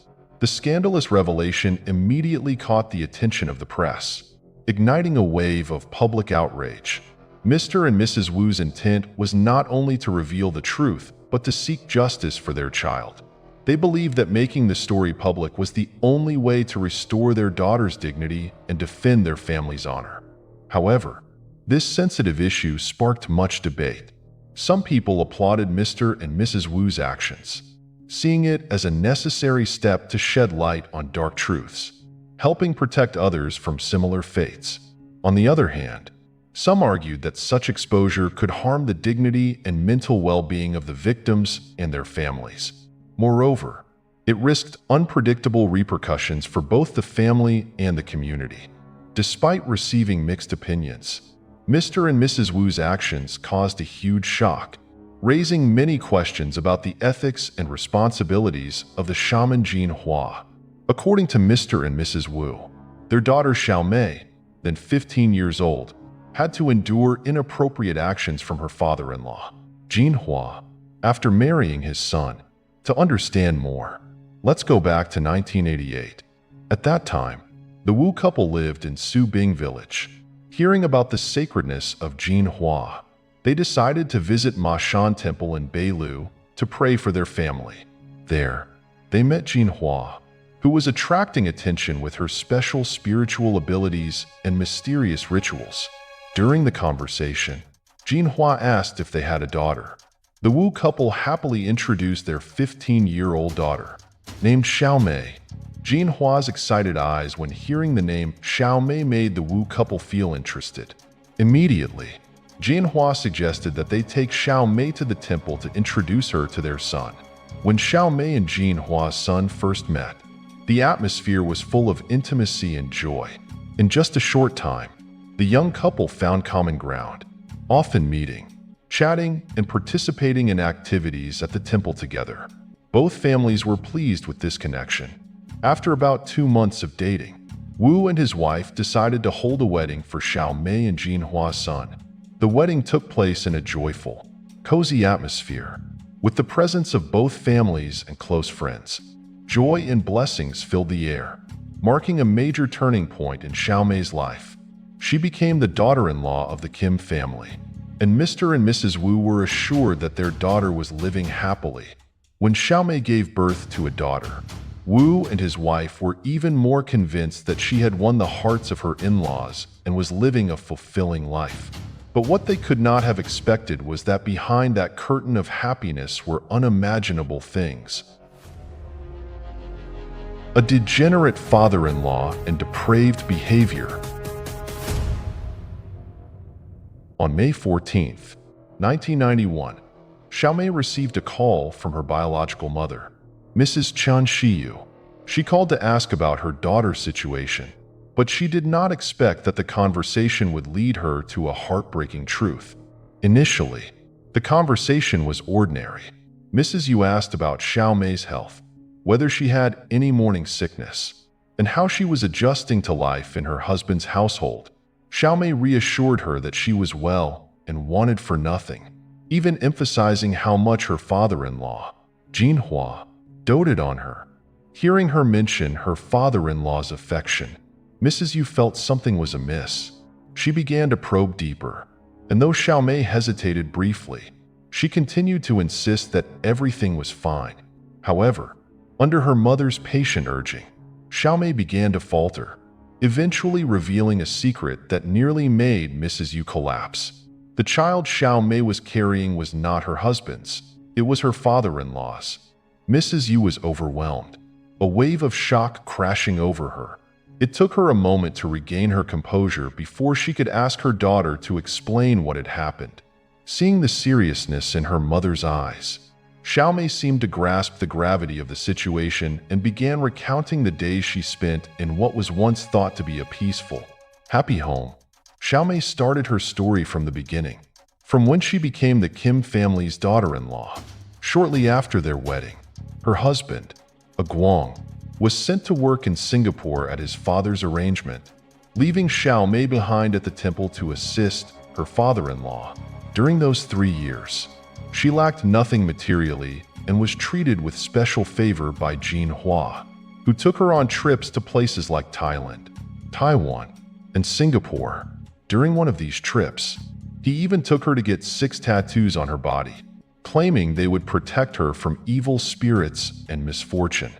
The scandalous revelation immediately caught the attention of the press, igniting a wave of public outrage. Mr. and Mrs. Wu's intent was not only to reveal the truth, but to seek justice for their child. They believed that making the story public was the only way to restore their daughter's dignity and defend their family's honor. However, this sensitive issue sparked much debate. Some people applauded Mr. and Mrs. Wu's actions, seeing it as a necessary step to shed light on dark truths, helping protect others from similar fates. On the other hand, some argued that such exposure could harm the dignity and mental well-being of the victims and their families. Moreover, it risked unpredictable repercussions for both the family and the community. Despite receiving mixed opinions, Mr. and Mrs. Wu's actions caused a huge shock. raising many questions about the ethics and responsibilities of the shaman Jin Hua. According to Mr. and Mrs. Wu, their daughter Xiaomei, then 15 years old, had to endure inappropriate actions from her father-in-law, Jin Hua, after marrying his son. To understand more, let's go back to 1988. At that time, the Wu couple lived in Subing village. Hearing about the sacredness of Jin Hua, they decided to visit Ma Shan Temple in Beilu to pray for their family. There, they met Jin Hua, who was attracting attention with her special spiritual abilities and mysterious rituals. During the conversation, Jin Hua asked if they had a daughter. The Wu couple happily introduced their 15-year-old daughter, named Xiaomei. Jin Hua's excited eyes when hearing the name Xiaomei made the Wu couple feel interested. Immediately, Jin Hua suggested that they take Xiaomei to the temple to introduce her to their son. When Xiaomei and Jin Hua's son first met, the atmosphere was full of intimacy and joy. In just a short time, the young couple found common ground, often meeting, chatting, and participating in activities at the temple together. Both families were pleased with this connection. After about 2 months of dating, Wu and his wife decided to hold a wedding for Xiaomei and Jin Hua's son. The wedding took place in a joyful, cozy atmosphere, with the presence of both families and close friends. Joy and blessings filled the air, marking a major turning point in Xiaomei's life. She became the daughter-in-law of the Kim family, and Mr. and Mrs. Wu were assured that their daughter was living happily. When Xiaomei gave birth to a daughter, Wu and his wife were even more convinced that she had won the hearts of her in-laws and was living a fulfilling life. But what they could not have expected was that behind that curtain of happiness were unimaginable things. A degenerate father-in-law and depraved behavior. On May 14, 1991, Xiaomei received a call from her biological mother, Mrs. Chen Shiyu. She called to ask about her daughter's situation, but she did not expect that the conversation would lead her to a heartbreaking truth. Initially, the conversation was ordinary. Mrs. Yu asked about Xiaomei's health, whether she had any morning sickness, and how she was adjusting to life in her husband's household. Xiaomei reassured her that she was well and wanted for nothing, even emphasizing how much her father-in-law, Jin Hua, doted on her. Hearing her mention her father-in-law's affection, Mrs. Yu felt something was amiss. She began to probe deeper, and though Xiaomei hesitated briefly, she continued to insist that everything was fine. However, under her mother's patient urging, Xiaomei began to falter, eventually revealing a secret that nearly made Mrs. Yu collapse. The child Xiaomei was carrying was not her husband's, it was her father-in-law's. Mrs. Yu was overwhelmed, a wave of shock crashing over her. It took her a moment to regain her composure before she could ask her daughter to explain what had happened. Seeing the seriousness in her mother's eyes, Xiaomei seemed to grasp the gravity of the situation and began recounting the days she spent in what was once thought to be a peaceful, happy home. Xiaomei started her story from the beginning, from when she became the Kim family's daughter-in-law. Shortly after their wedding, her husband, a Guang, was sent to work in Singapore at his father's arrangement, leaving Xiaomei behind at the temple to assist her father-in-law. During those 3 years, she lacked nothing materially and was treated with special favor by Jin Hua, who took her on trips to places like Thailand, Taiwan, and Singapore. During one of these trips, he even took her to get 6 tattoos on her body, claiming they would protect her from evil spirits and misfortune.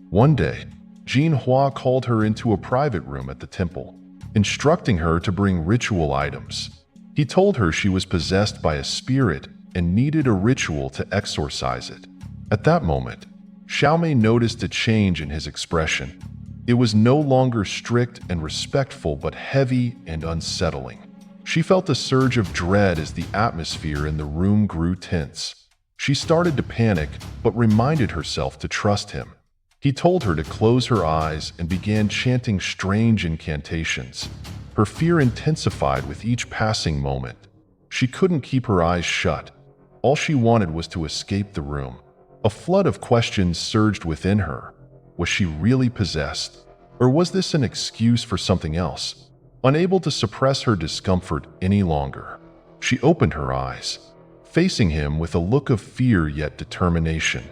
One day, Jin Hua called her into a private room at the temple, instructing her to bring ritual items. He told her she was possessed by a spirit and needed a ritual to exorcise it. At that moment, Xiaomei noticed a change in his expression. It was no longer strict and respectful, but heavy and unsettling. She felt a surge of dread as the atmosphere in the room grew tense. She started to panic, but reminded herself to trust him. He told her to close her eyes and began chanting strange incantations. Her fear intensified with each passing moment. She couldn't keep her eyes shut. All she wanted was to escape the room. A flood of questions surged within her. Was she really possessed? Or was this an excuse for something else? Unable to suppress her discomfort any longer, she opened her eyes, facing him with a look of fear yet determination.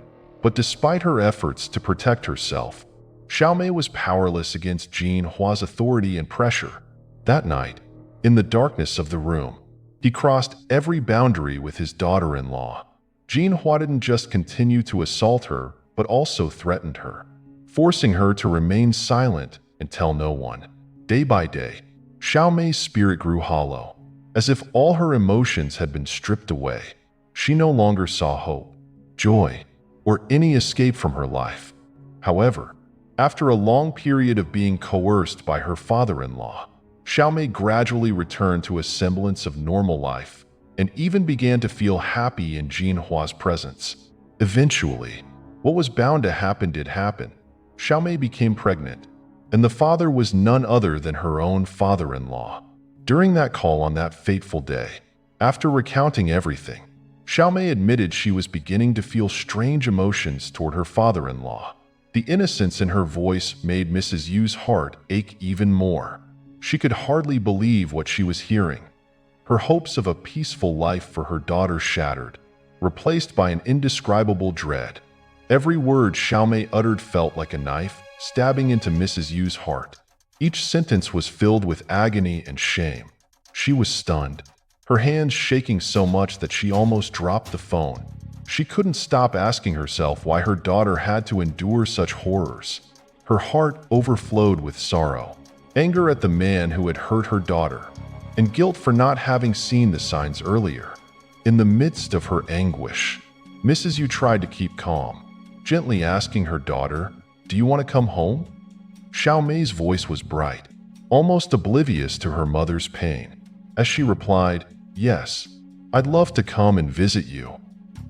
But despite her efforts to protect herself, Xiaomei was powerless against Jin Hua's authority and pressure. That night, in the darkness of the room, he crossed every boundary with his daughter-in-law. Jin Hua didn't just continue to assault her, but also threatened her, forcing her to remain silent and tell no one. Day by day, Xiaomei's spirit grew hollow, as if all her emotions had been stripped away. She no longer saw hope, joy, or any escape from her life. However, after a long period of being coerced by her father-in-law, Xiaomei gradually returned to a semblance of normal life and even began to feel happy in Jin Hua's presence. Eventually, what was bound to happen did happen. Xiaomei became pregnant, and the father was none other than her own father-in-law. During that call on that fateful day, after recounting everything, Xiaomei admitted she was beginning to feel strange emotions toward her father-in-law. The innocence in her voice made Mrs. Yu's heart ache even more. She could hardly believe what she was hearing. Her hopes of a peaceful life for her daughter shattered, replaced by an indescribable dread. Every word Xiaomei uttered felt like a knife stabbing into Mrs. Yu's heart. Each sentence was filled with agony and shame. She was stunned, her hands shaking so much that she almost dropped the phone. She couldn't stop asking herself why her daughter had to endure such horrors. Her heart overflowed with sorrow, anger at the man who had hurt her daughter, and guilt for not having seen the signs earlier. In the midst of her anguish, Mrs. Yu tried to keep calm, gently asking her daughter, "Do you want to come home?" Xiaomei's voice was bright, almost oblivious to her mother's pain. As she replied, "Yes, I'd love to come and visit you."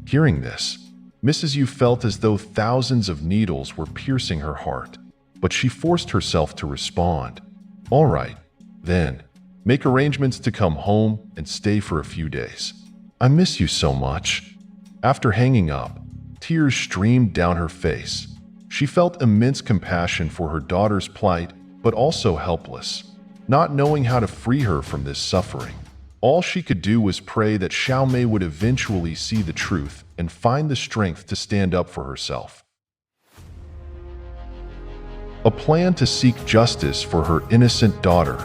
Hearing this, Mrs. Yu felt as though thousands of needles were piercing her heart, but she forced herself to respond. "All right, then, make arrangements to come home and stay for a few days. I miss you so much." After hanging up, tears streamed down her face. She felt immense compassion for her daughter's plight, but also helpless, not knowing how to free her from this suffering. All she could do was pray that Xiaomei would eventually see the truth and find the strength to stand up for herself. A plan to seek justice for her innocent daughter.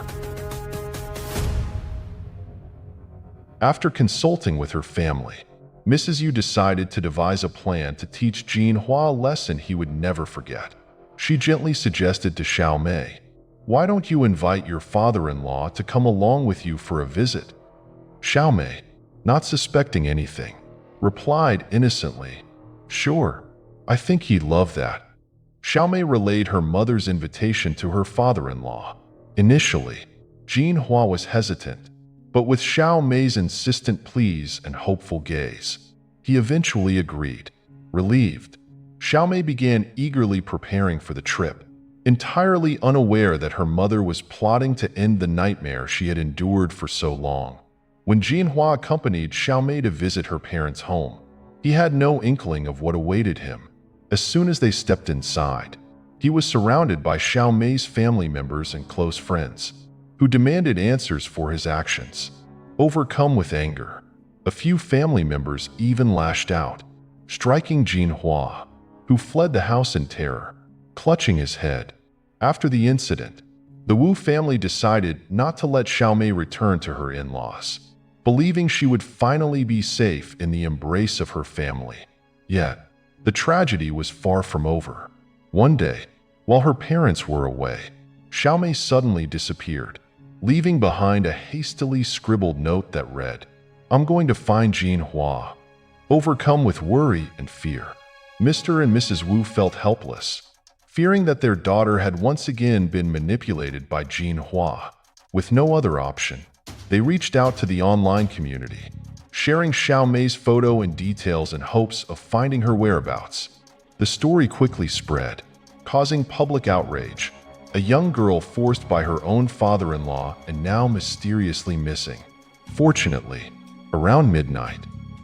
After consulting with her family, Mrs. Yu decided to devise a plan to teach Jin Hua a lesson he would never forget. She gently suggested to Xiaomei, "Why don't you invite your father-in-law to come along with you for a visit?" Xiaomei, not suspecting anything, replied innocently, "Sure, I think he'd love that." Xiaomei relayed her mother's invitation to her father-in-law. Initially, Jin Hua was hesitant, but with Xiaomei's insistent pleas and hopeful gaze, he eventually agreed. Relieved, Xiaomei began eagerly preparing for the trip, entirely unaware that her mother was plotting to end the nightmare she had endured for so long. When Jin Hua accompanied Xiaomei to visit her parents' home, he had no inkling of what awaited him. As soon as they stepped inside, he was surrounded by Xiaomei's family members and close friends, who demanded answers for his actions. Overcome with anger, a few family members even lashed out, striking Jin Hua, who fled the house in terror, clutching his head. After the incident, the Wu family decided not to let Xiaomei return to her in-laws, believing she would finally be safe in the embrace of her family. Yet, the tragedy was far from over. One day, while her parents were away, Xiaomei suddenly disappeared, leaving behind a hastily scribbled note that read, "I'm going to find Jin Hua." Overcome with worry and fear, Mr. and Mrs. Wu felt helpless, fearing that their daughter had once again been manipulated by Jin Hua. With no other option, they reached out to the online community, sharing Xiaomei's photo and details in hopes of finding her whereabouts. The story quickly spread, causing public outrage. A young girl forced by her own father-in-law and now mysteriously missing. Fortunately, around midnight,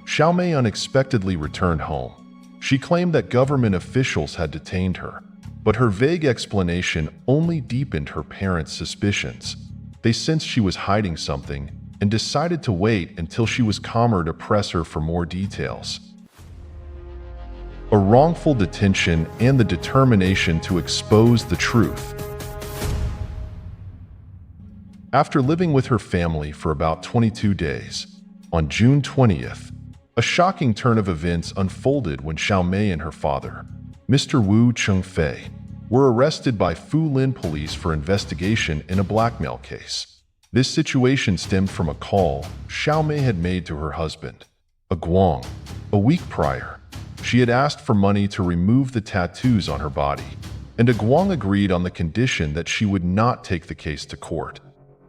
Xiaomei unexpectedly returned home. She claimed that government officials had detained her, but her vague explanation only deepened her parents' suspicions. They sensed she was hiding something and decided to wait until she was calmer to press her for more details. A wrongful detention and the determination to expose the truth. After living with her family for about 22 days, on June 20th, a shocking turn of events unfolded when Xiaomei and her father, Mr. Wu Chengfei, were arrested by Fulin police for investigation in a blackmail case. This situation stemmed from a call Xiaomei had made to her husband, Guang. A week prior, she had asked for money to remove the tattoos on her body, and Guang agreed on the condition that she would not take the case to court.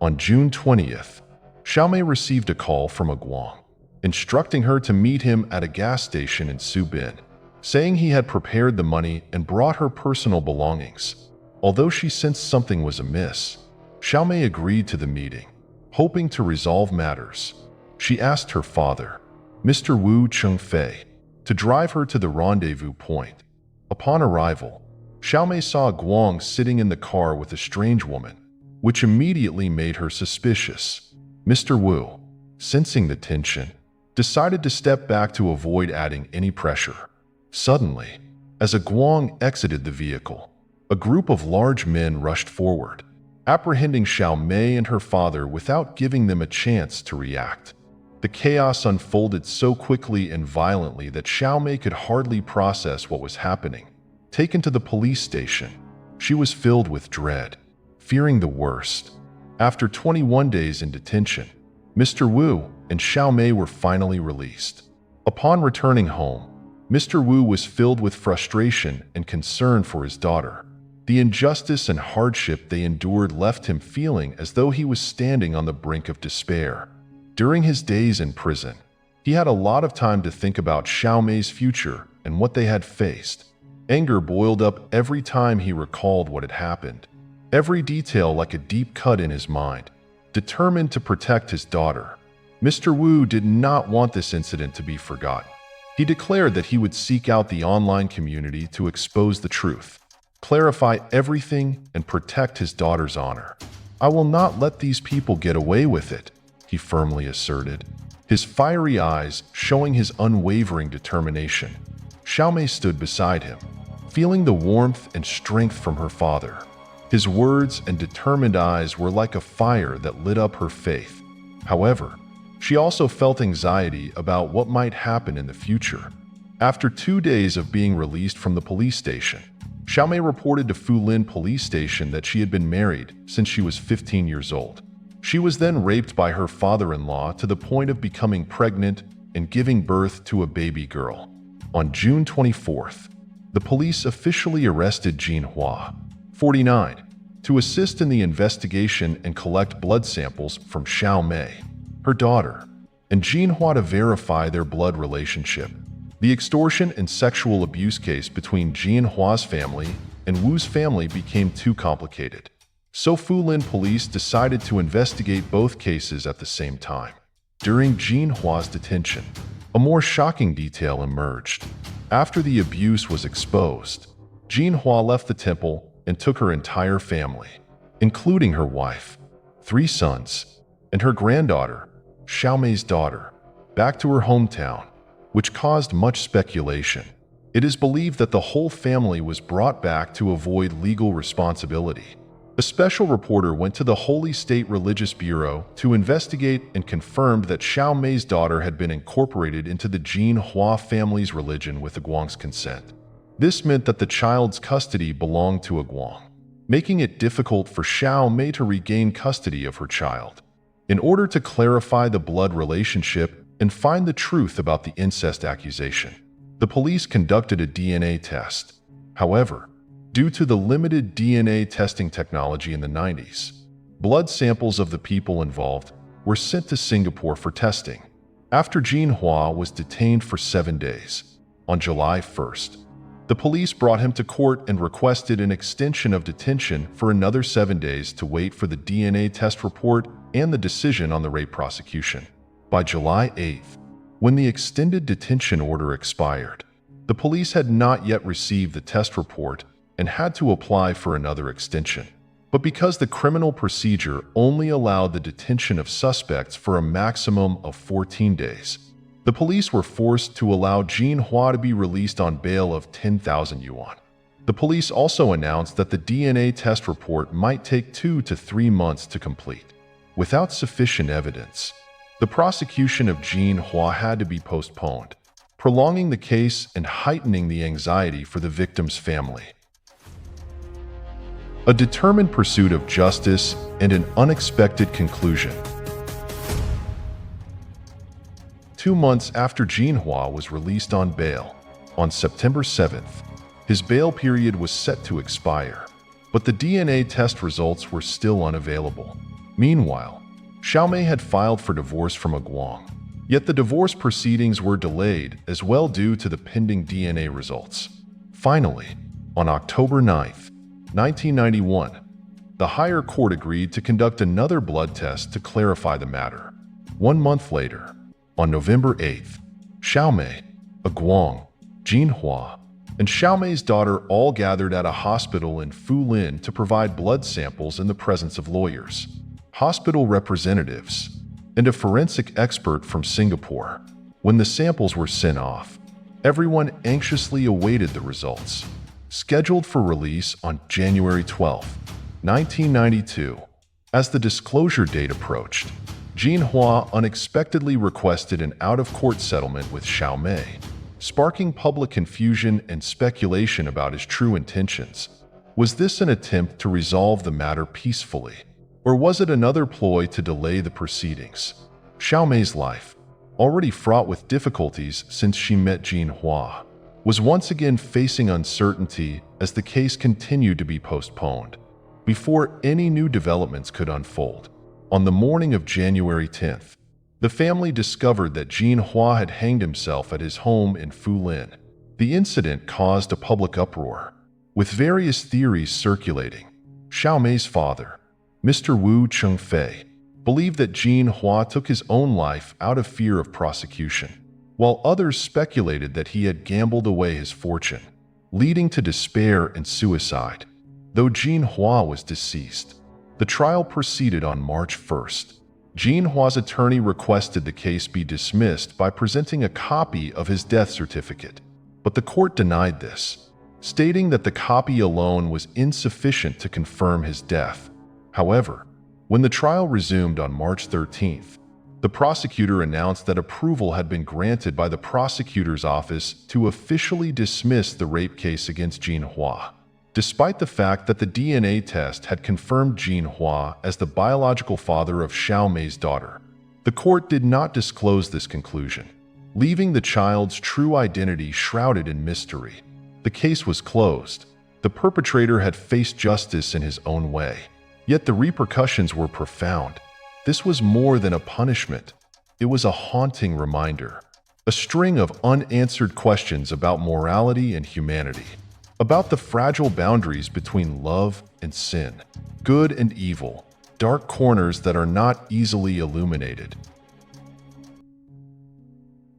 On June 20th, Xiaomei received a call from Guang, instructing her to meet him at a gas station in Subin, saying he had prepared the money and brought her personal belongings. Although she sensed something was amiss, Xiaomei agreed to the meeting, hoping to resolve matters. She asked her father, Mr. Wu Chengfei, to drive her to the rendezvous point. Upon arrival, Xiaomei saw Guang sitting in the car with a strange woman, which immediately made her suspicious. Mr. Wu, sensing the tension, decided to step back to avoid adding any pressure. Suddenly, as Guang exited the vehicle, a group of large men rushed forward, apprehending Xiaomei and her father without giving them a chance to react. The chaos unfolded so quickly and violently that Xiaomei could hardly process what was happening. Taken to the police station, she was filled with dread, fearing the worst. After 21 days in detention, Mr. Wu and Xiaomei were finally released. Upon returning home, Mr. Wu was filled with frustration and concern for his daughter. The injustice and hardship they endured left him feeling as though he was standing on the brink of despair. During his days in prison, he had a lot of time to think about Xiaomei's future and what they had faced. Anger boiled up every time he recalled what had happened, every detail like a deep cut in his mind. Determined to protect his daughter, Mr. Wu did not want this incident to be forgotten. He declared that he would seek out the online community to expose the truth, clarify everything, and protect his daughter's honor. "I will not let these people get away with it," he firmly asserted, his fiery eyes showing his unwavering determination. Xiaomei stood beside him, feeling the warmth and strength from her father. His words and determined eyes were like a fire that lit up her faith. However, she also felt anxiety about what might happen in the future. After 2 days of being released from the police station, Xiaomei reported to Fulin police station that she had been married since she was 15 years old. She was then raped by her father-in-law to the point of becoming pregnant and giving birth to a baby girl. On June 24th, the police officially arrested Jean Hua, 49, to assist in the investigation and collect blood samples from Xiaomei, her daughter, and Jean Hua to verify their blood relationship. The extortion and sexual abuse case between Jean Hua's family and Wu's family became too complicated, so Fulin police decided to investigate both cases at the same time. During Jean Hua's detention, a more shocking detail emerged. After the abuse was exposed, Jean Hua left the temple and took her entire family, including her wife, 3 sons, and her granddaughter, Xiaomei's daughter, back to her hometown, which caused much speculation. It is believed that the whole family was brought back to avoid legal responsibility. A special reporter went to the Holy State Religious Bureau to investigate and confirmed that Xiaomei's daughter had been incorporated into the Jean Hua family's religion with Guang's consent. This meant that the child's custody belonged to Guang, making it difficult for Xiaomei to regain custody of her child. In order to clarify the blood relationship and find the truth about the incest accusation, the police conducted a DNA test. However, due to the limited DNA testing technology in the 90s, blood samples of the people involved were sent to Singapore for testing. After Jean Hua was detained for 7 days, on July 1st, the police brought him to court and requested an extension of detention for another 7 days to wait for the DNA test report and the decision on the rape prosecution. By July 8th, When the extended detention order expired, the police had not yet received the test report and had to apply for another extension. But because the criminal procedure only allowed the detention of suspects for a maximum of 14 days, the police were forced to allow Jin Hua to be released on bail of 10,000 yuan. The police also announced that the DNA test report might take 2 to 3 months to complete. Without sufficient evidence, the prosecution of Jin Hua had to be postponed, prolonging the case and heightening the anxiety for the victim's family. A determined pursuit of justice and an unexpected conclusion. 2 months after Jin Hua was released on bail, on September 7th, his bail period was set to expire, but the DNA test results were still unavailable. Meanwhile, Xiaomei had filed for divorce from Guang, yet the divorce proceedings were delayed as well due to the pending DNA results. Finally, on October 9th, 1991, the higher court agreed to conduct another blood test to clarify the matter. 1 month later, on November 8th, Xiaomei, Guang, Jin Hua, and Xiaomei's daughter all gathered at a hospital in Fulin to provide blood samples in the presence of lawyers, hospital representatives, and a forensic expert from Singapore. When the samples were sent off, everyone anxiously awaited the results. Scheduled for release on January 12, 1992, as the disclosure date approached, Jin Hua unexpectedly requested an out-of-court settlement with Xiaomei, sparking public confusion and speculation about his true intentions. Was this an attempt to resolve the matter peacefully, or was it another ploy to delay the proceedings? Xiaomei's life, already fraught with difficulties since she met Jin Hua, was once again facing uncertainty as the case continued to be postponed. Before any new developments could unfold, on the morning of January 10th, the family discovered that Jin Hua had hanged himself at his home in Fulin. The incident caused a public uproar, with various theories circulating. Xiaomei's father, Mr. Wu Chengfei, believed that Jin Hua took his own life out of fear of prosecution, while others speculated that he had gambled away his fortune, leading to despair and suicide. Though Jin Hua was deceased, the trial proceeded on March 1st. Jin Hua's attorney requested the case be dismissed by presenting a copy of his death certificate, but the court denied this, stating that the copy alone was insufficient to confirm his death. However, when the trial resumed on March 13th, the prosecutor announced that approval had been granted by the prosecutor's office to officially dismiss the rape case against Jin Hua. Despite the fact that the DNA test had confirmed Jin Hua as the biological father of Xiaomei's daughter, the court did not disclose this conclusion, leaving the child's true identity shrouded in mystery. The case was closed. The perpetrator had faced justice in his own way, yet the repercussions were profound. This was more than a punishment. It was a haunting reminder, a string of unanswered questions about morality and humanity, about the fragile boundaries between love and sin, good and evil, dark corners that are not easily illuminated.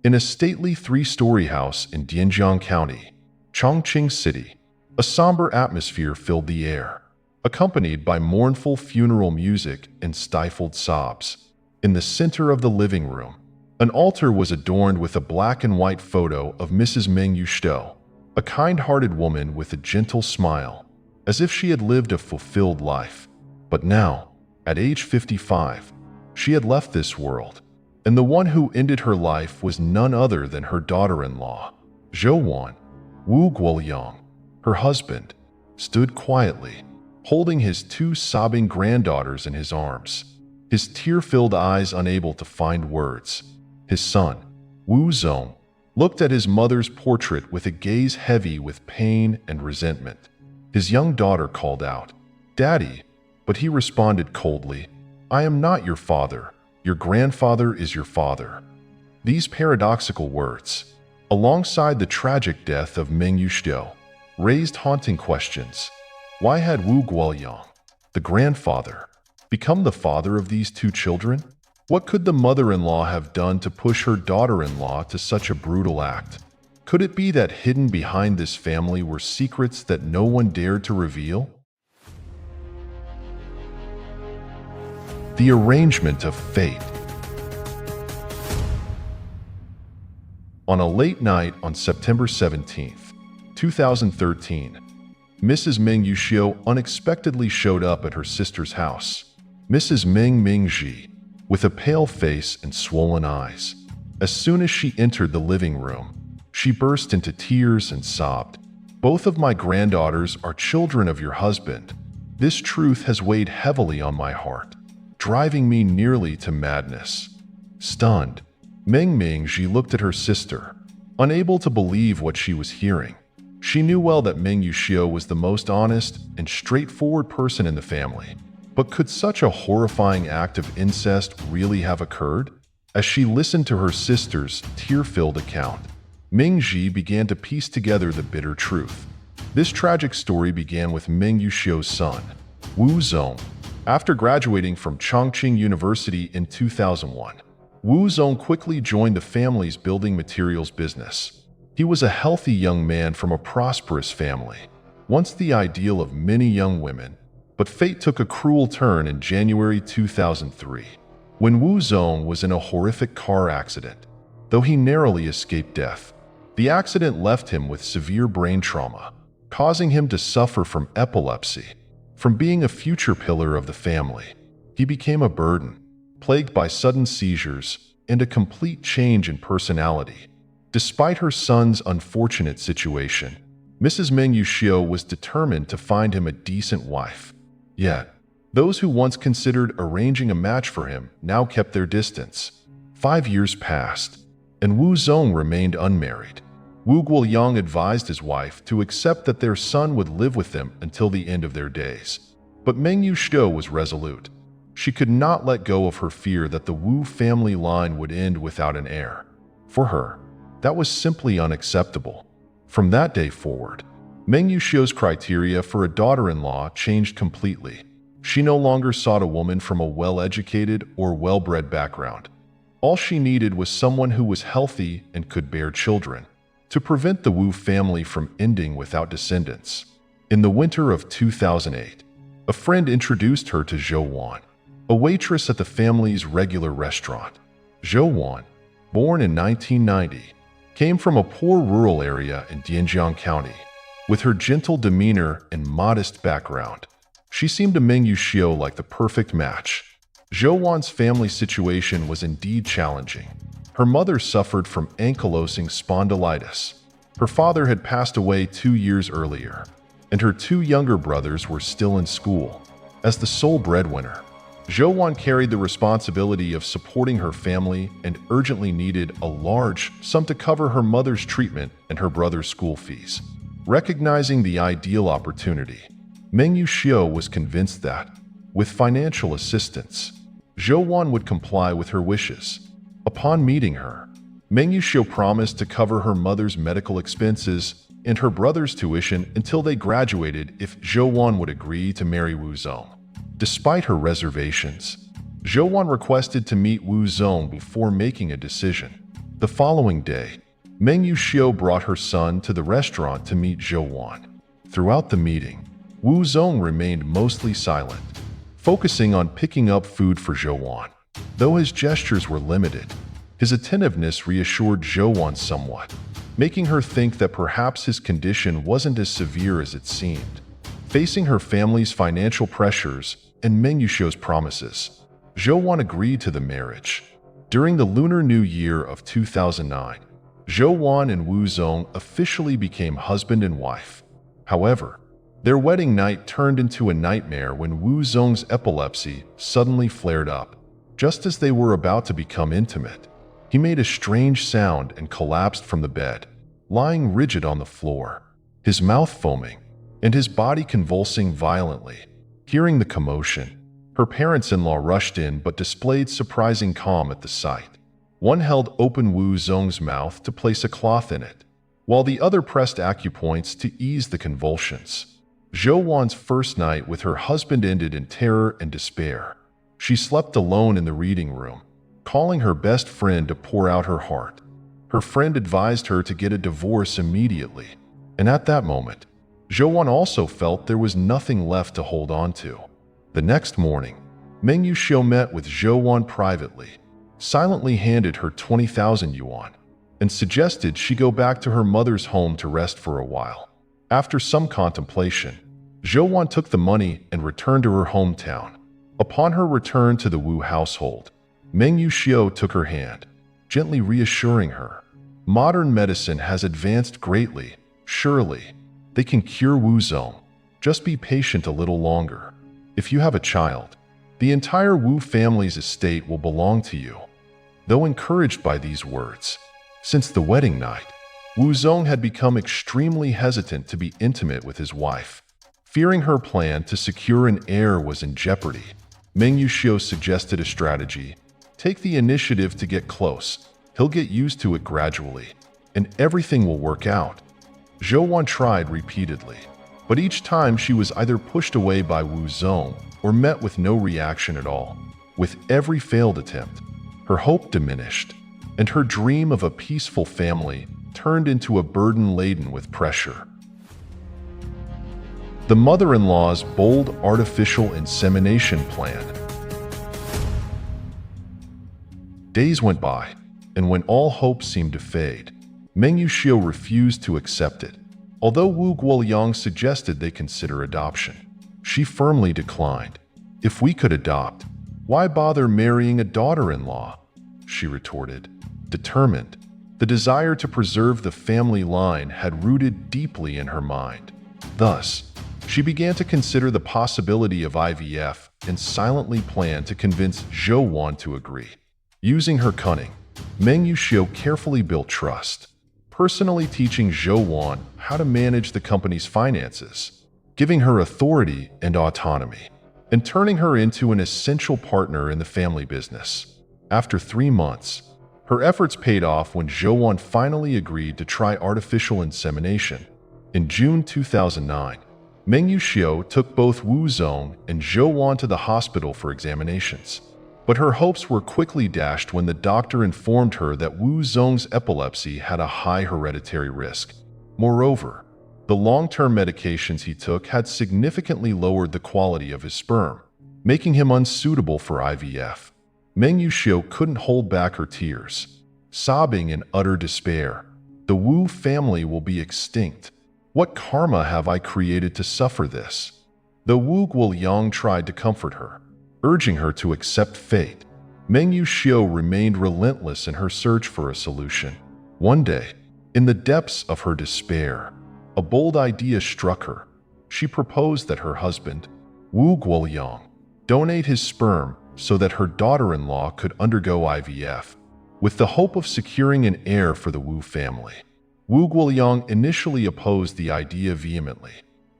In a stately 3-story house in Dianjiang County, Chongqing City, a somber atmosphere filled the air, accompanied by mournful funeral music and stifled sobs. In the center of the living room, an altar was adorned with a black and white photo of Mrs. Meng Yushou, a kind-hearted woman with a gentle smile, as if she had lived a fulfilled life. But now, at age 55, she had left this world, and the one who ended her life was none other than her daughter-in-law. Zhou Wan, Wu Guoyang, her husband, stood quietly, holding his 2 sobbing granddaughters in his arms, his tear-filled eyes unable to find words. His son, Wu Zong, looked at his mother's portrait with a gaze heavy with pain and resentment. His young daughter called out, "Daddy," but he responded coldly, "I am not your father. Your grandfather is your father." These paradoxical words, alongside the tragic death of Meng Yushou, raised haunting questions. Why had Wu Guoyang, the grandfather, become the father of these 2 children? What could the mother-in-law have done to push her daughter-in-law to such a brutal act? Could it be that hidden behind this family were secrets that no one dared to reveal? The arrangement of fate. On a late night on September 17, 2013, Mrs. Ming Yuxiu unexpectedly showed up at her sister's house. Mrs. Ming Mingji, with a pale face and swollen eyes. As soon as she entered the living room, she burst into tears and sobbed. "Both of my granddaughters are children of your husband. This truth has weighed heavily on my heart, driving me nearly to madness." Stunned, Ming Mingji looked at her sister, unable to believe what she was hearing. She knew well that Ming Yuxiu was the most honest and straightforward person in the family. But could such a horrifying act of incest really have occurred? As she listened to her sister's tear-filled account, Mingji began to piece together the bitter truth. This tragic story began with Ming Yuxiu's son, Wu Zong. After graduating from Chongqing University in 2001, Wu Zong quickly joined the family's building materials business. He was a healthy young man from a prosperous family, once the ideal of many young women. But fate took a cruel turn in January 2003, when Wu Zong was in a horrific car accident. Though he narrowly escaped death, the accident left him with severe brain trauma, causing him to suffer from epilepsy. From being a future pillar of the family, he became a burden, plagued by sudden seizures and a complete change in personality. Despite her son's unfortunate situation, Mrs. Ming Yuxiu was determined to find him a decent wife. Yet, those who once considered arranging a match for him now kept their distance. 5 years passed, and Wu Zong remained unmarried. Wu Guoyang advised his wife to accept that their son would live with them until the end of their days. But Ming Yuxiu was resolute. She could not let go of her fear that the Wu family line would end without an heir. For her, that was simply unacceptable. From that day forward, Ming Yuxiu's criteria for a daughter-in-law changed completely. She no longer sought a woman from a well-educated or well-bred background. All she needed was someone who was healthy and could bear children, to prevent the Wu family from ending without descendants. In the winter of 2008, a friend introduced her to Zhou Wan, a waitress at the family's regular restaurant. Zhou Wan, born in 1990, came from a poor rural area in Dianjiang County. With her gentle demeanor and modest background, she seemed to Ming Yuxiu like the perfect match. Zhou Wan's family situation was indeed challenging. Her mother suffered from ankylosing spondylitis. Her father had passed away 2 years earlier, and her 2 younger brothers were still in school. As the sole breadwinner, Zhou Wan carried the responsibility of supporting her family and urgently needed a large sum to cover her mother's treatment and her brother's school fees. Recognizing the ideal opportunity, Ming Yuxiu was convinced that, with financial assistance, Zhou Wan would comply with her wishes. Upon meeting her, Ming Yuxiu promised to cover her mother's medical expenses and her brother's tuition until they graduated if Zhou Wan would agree to marry Wu Zong. Despite her reservations, Zhou Wan requested to meet Wu Zong before making a decision. The following day, Ming Yuxiu brought her son to the restaurant to meet Zhou Wan. Throughout the meeting, Wu Zong remained mostly silent, focusing on picking up food for Zhou Wan. Though his gestures were limited, his attentiveness reassured Zhou Wan somewhat, making her think that perhaps his condition wasn't as severe as it seemed. Facing her family's financial pressures and Ming Yuxiu's promises, Zhou Wan agreed to the marriage. During the Lunar New Year of 2009, Zhou Wan and Wu Zong officially became husband and wife. However, their wedding night turned into a nightmare when Wu Zong's epilepsy suddenly flared up. Just as they were about to become intimate, he made a strange sound and collapsed from the bed, lying rigid on the floor, his mouth foaming and his body convulsing violently. Hearing the commotion, her parents-in-law rushed in but displayed surprising calm at the sight. One held open Wu Zong's mouth to place a cloth in it, while the other pressed acupoints to ease the convulsions. Zhou Wan's first night with her husband ended in terror and despair. She slept alone in the reading room, calling her best friend to pour out her heart. Her friend advised her to get a divorce immediately, and at that moment, Zhou also felt there was nothing left to hold on to. The next morning, Meng Yuxiu met with Zhou privately, silently handed her 20,000 yuan, and suggested she go back to her mother's home to rest for a while. After some contemplation, Zhou took the money and returned to her hometown. Upon her return to the Wu household, Meng Yuxiu took her hand, gently reassuring her. Modern medicine has advanced greatly. Surely, they can cure Wu Zong. Just be patient a little longer. If you have a child, the entire Wu family's estate will belong to you. Though encouraged by these words, since the wedding night, Wu Zong had become extremely hesitant to be intimate with his wife. Fearing her plan to secure an heir was in jeopardy, Meng Yuxiu suggested a strategy. Take the initiative to get close. He'll get used to it gradually, and everything will work out. Zhou tried repeatedly, but each time she was either pushed away by Wu Zong or met with no reaction at all. With every failed attempt, her hope diminished, and her dream of a peaceful family turned into a burden laden with pressure. The mother-in-law's bold artificial insemination plan. Days went by, and when all hope seemed to fade, Meng Yuxiu refused to accept it. Although Wu Guoyang suggested they consider adoption, she firmly declined. If we could adopt, why bother marrying a daughter-in-law? She retorted, determined. The desire to preserve the family line had rooted deeply in her mind. Thus, she began to consider the possibility of IVF and silently planned to convince Zhou to agree. Using her cunning, Meng Yuxiu carefully built trust, personally teaching Zhou how to manage the company's finances, giving her authority and autonomy, and turning her into an essential partner in the family business. After 3 months, her efforts paid off when Zhou finally agreed to try artificial insemination. In June 2009, Meng Yuxiu took both Wu Zong and Zhou to the hospital for examinations. But her hopes were quickly dashed when the doctor informed her that Wu Zong's epilepsy had a high hereditary risk. Moreover, the long-term medications he took had significantly lowered the quality of his sperm, making him unsuitable for IVF. Meng Yuxiu couldn't hold back her tears, sobbing in utter despair. The Wu family will be extinct. What karma have I created to suffer this? Though Wu Guoyang tried to comfort her, urging her to accept fate, Meng Yuxiu remained relentless in her search for a solution. One day, in the depths of her despair, a bold idea struck her. She proposed that her husband, Wu Guoyang, donate his sperm so that her daughter-in-law could undergo IVF, with the hope of securing an heir for the Wu family. Wu Guoyang initially opposed the idea vehemently,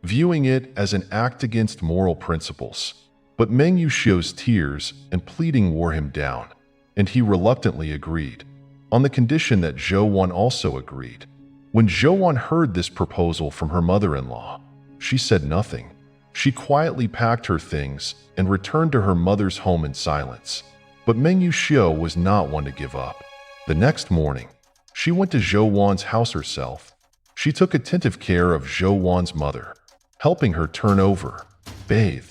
viewing it as an act against moral principles. But Meng Yuxiu's tears and pleading wore him down, and he reluctantly agreed, on the condition that Zhou also agreed. When Zhou heard this proposal from her mother-in-law, she said nothing. She quietly packed her things and returned to her mother's home in silence. But Meng Yuxiu was not one to give up. The next morning, she went to Zhou house herself. She took attentive care of Zhou mother, helping her turn over, bathe,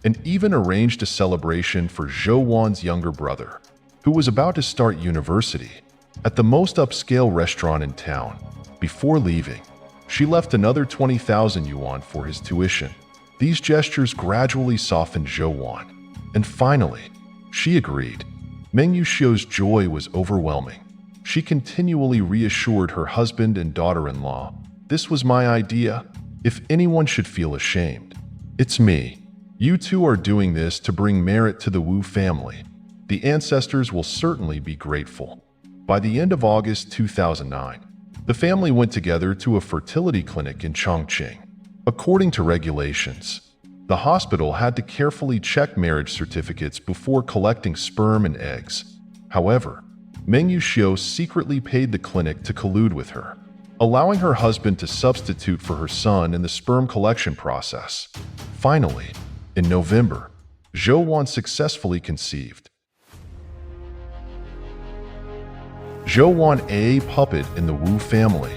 and even arranged a celebration for Zhou younger brother, who was about to start university, at the most upscale restaurant in town. Before leaving, she left another 20,000 yuan for his tuition. These gestures gradually softened Zhou, and finally, she agreed. Meng Yuxiu's joy was overwhelming. She continually reassured her husband and daughter-in-law, "This was my idea. If anyone should feel ashamed, it's me. You two are doing this to bring merit to the Wu family. The ancestors will certainly be grateful." By the end of August 2009, the family went together to a fertility clinic in Chongqing. According to regulations, the hospital had to carefully check marriage certificates before collecting sperm and eggs. However, Meng Yuxiu secretly paid the clinic to collude with her, allowing her husband to substitute for her son in the sperm collection process. Finally, in November, Zhou successfully conceived. Zhou Wan, a puppet in the Wu family.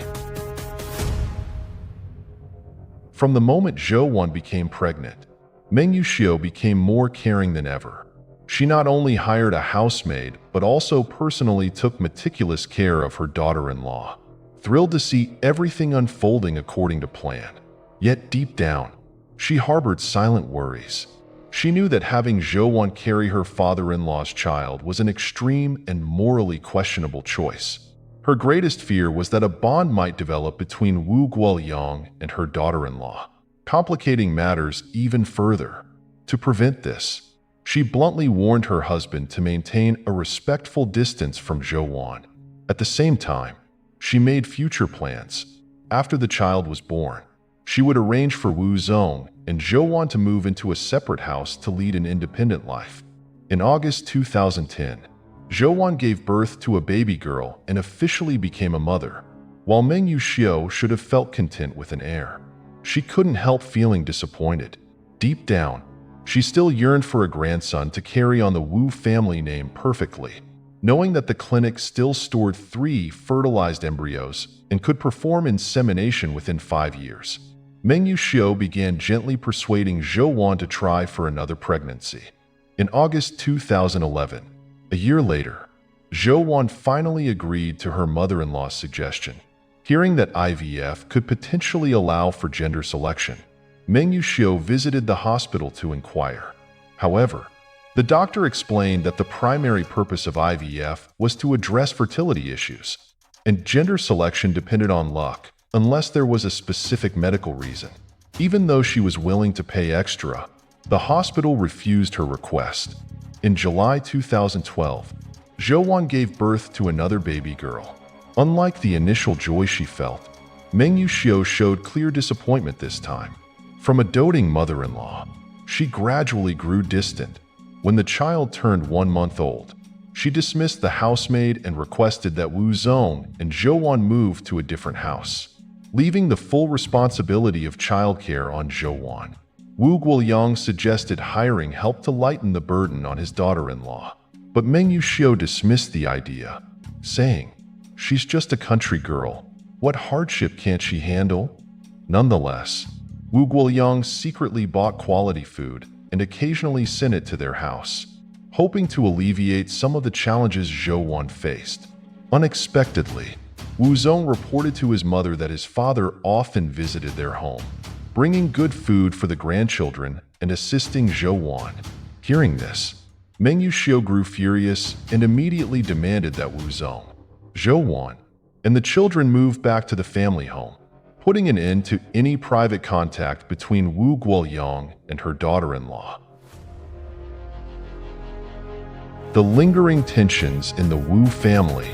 From the moment Zhou Wan became pregnant, Meng Yuxiu became more caring than ever. She not only hired a housemaid, but also personally took meticulous care of her daughter-in-law, thrilled to see everything unfolding according to plan. Yet deep down, she harbored silent worries. She knew that having Zhou Wan carry her father-in-law's child was an extreme and morally questionable choice. Her greatest fear was that a bond might develop between Wu Guoyang and her daughter-in-law, complicating matters even further. To prevent this, she bluntly warned her husband to maintain a respectful distance from Zhou Wan. At the same time, she made future plans. After the child was born, she would arrange for Wu Zong and Zhou Wan to move into a separate house to lead an independent life. In August 2010, Zhou Wan gave birth to a baby girl and officially became a mother. While Meng Yuxiu should have felt content with an heir, she couldn't help feeling disappointed. Deep down, she still yearned for a grandson to carry on the Wu family name perfectly, knowing that the clinic still stored 3 fertilized embryos and could perform insemination within 5 years. Meng Yuxiu began gently persuading Zhou Wan to try for another pregnancy. In August 2011, a year later, Zhou Wan finally agreed to her mother-in-law's suggestion. Hearing that IVF could potentially allow for gender selection, Meng Yuxiu visited the hospital to inquire. However, the doctor explained that the primary purpose of IVF was to address fertility issues, and gender selection depended on luck, unless there was a specific medical reason. Even though she was willing to pay extra, the hospital refused her request. In July 2012, Zhou Wan gave birth to another baby girl. Unlike the initial joy she felt, Meng Yuxiu showed clear disappointment this time. From a doting mother-in-law, she gradually grew distant. When the child turned 1 month old, she dismissed the housemaid and requested that Wu Zong and Zhou Wan move to a different house, leaving the full responsibility of childcare on Zhou Wan. Wu Guoyang suggested hiring help to lighten the burden on his daughter-in-law, but Meng Yuxiu dismissed the idea, saying, "She's just a country girl. What hardship can't she handle?" Nonetheless, Wu Guoyang secretly bought quality food and occasionally sent it to their house, hoping to alleviate some of the challenges Zhou Wan faced. Unexpectedly, Wu Zong reported to his mother that his father often visited their home, bringing good food for the grandchildren and assisting Zhou Wan. Hearing this, Meng Yuxiu grew furious and immediately demanded that Wu Zong, Zhou Wan, and the children move back to the family home, putting an end to any private contact between Wu Guoyang and her daughter-in-law. The lingering tensions in the Wu family.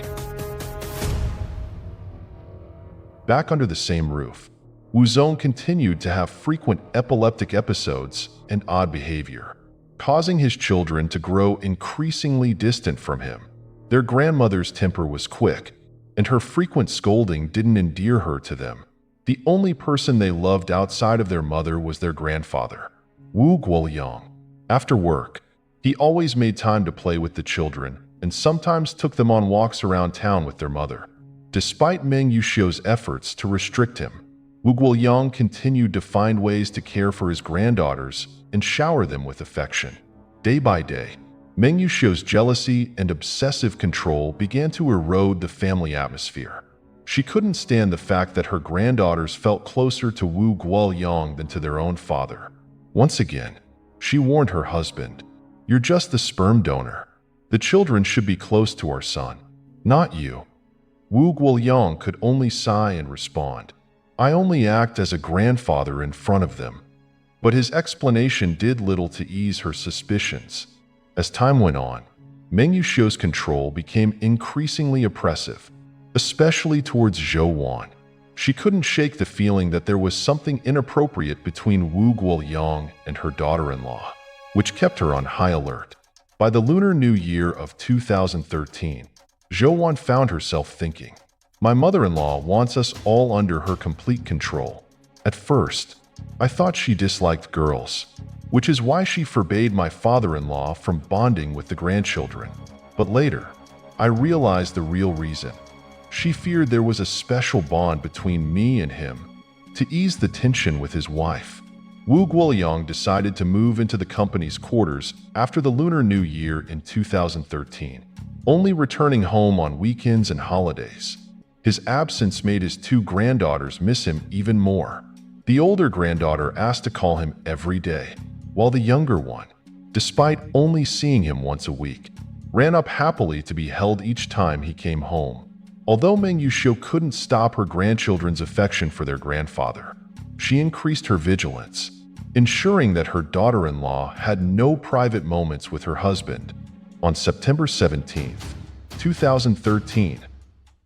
Back under the same roof, Wu Zong continued to have frequent epileptic episodes and odd behavior, causing his children to grow increasingly distant from him. Their grandmother's temper was quick, and her frequent scolding didn't endear her to them. The only person they loved outside of their mother was their grandfather, Wu Guoyang. After work, he always made time to play with the children and sometimes took them on walks around town with their mother. Despite Meng Yuxiu's efforts to restrict him, Wu Guoyang continued to find ways to care for his granddaughters and shower them with affection. Day by day, Meng Yuxiu's jealousy and obsessive control began to erode the family atmosphere. She couldn't stand the fact that her granddaughters felt closer to Wu Guoyang than to their own father. Once again, she warned her husband, "You're just the sperm donor. The children should be close to our son, not you." Wu Guoyang could only sigh and respond, "I only act as a grandfather in front of them." But his explanation did little to ease her suspicions. As time went on, Meng Yuxiu's control became increasingly oppressive, especially towards Zhou Wan. She couldn't shake the feeling that there was something inappropriate between Wu Guoyang and her daughter-in-law, which kept her on high alert. By the Lunar New Year of 2013, Zhou Wan found herself thinking, "My mother-in-law wants us all under her complete control. At first, I thought she disliked girls, which is why she forbade my father-in-law from bonding with the grandchildren. But later, I realized the real reason. She feared there was a special bond between me and him. To ease the tension with his wife, Wu Guoyang decided to move into the company's quarters after the Lunar New Year in 2013, only returning home on weekends and holidays. His absence made his two granddaughters miss him even more. The older granddaughter asked to call him every day, while the younger one, despite only seeing him once a week, ran up happily to be held each time he came home. Although Meng Yuxiu couldn't stop her grandchildren's affection for their grandfather, she increased her vigilance, ensuring that her daughter-in-law had no private moments with her husband. On September 17, 2013,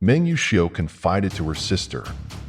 Meng Yuxiu confided to her sister,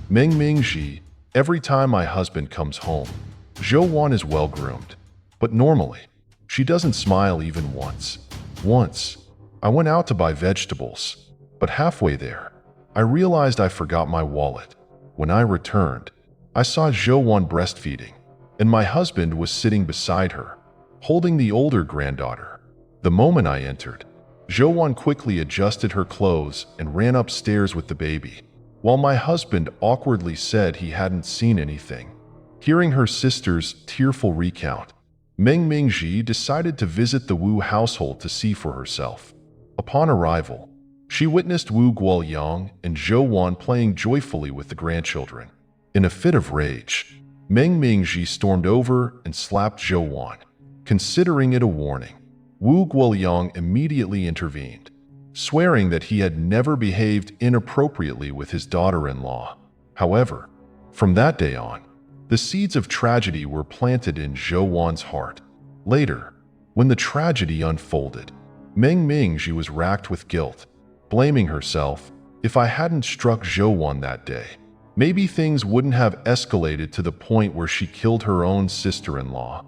Meng Mingji, "Every time my husband comes home, Zhou Wan is well-groomed, but normally, she doesn't smile even once. Once, I went out to buy vegetables, but halfway there, I realized I forgot my wallet. When I returned, I saw Zhou Wan breastfeeding, and my husband was sitting beside her, holding the older granddaughter. The moment I entered, Zhou Wan quickly adjusted her clothes and ran upstairs with the baby, while my husband awkwardly said he hadn't seen anything." Hearing her sister's tearful recount, Meng Mingji decided to visit the Wu household to see for herself. Upon arrival, she witnessed Wu Guoyang and Zhou Wan playing joyfully with the grandchildren. In a fit of rage, Meng Mingji stormed over and slapped Zhou Wan. Considering it a warning, Wu Guoyang immediately intervened, swearing that he had never behaved inappropriately with his daughter-in-law. However, from that day on, the seeds of tragedy were planted in Zhou Wan's heart. Later, when the tragedy unfolded, Meng Mingji was racked with guilt, blaming herself. "If I hadn't struck Zhou Wan that day, maybe things wouldn't have escalated to the point where she killed her own sister-in-law."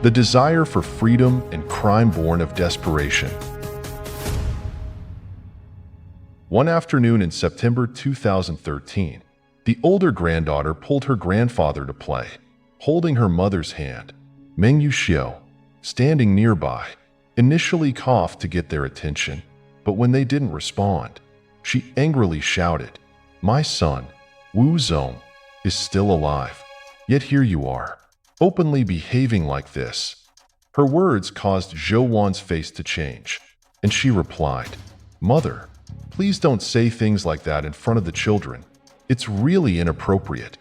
The desire for freedom and crime born of desperation. One afternoon in September 2013, the older granddaughter pulled her grandfather to play, holding her mother's hand. Meng Yuxiu, standing nearby, initially coughed to get their attention, but when they didn't respond, she angrily shouted, "My son, Wu Zong, is still alive. Yet here you are, openly behaving like this." Her words caused Zhou Wan's face to change, and she replied, "Mother, please don't say things like that in front of the children. It's really inappropriate."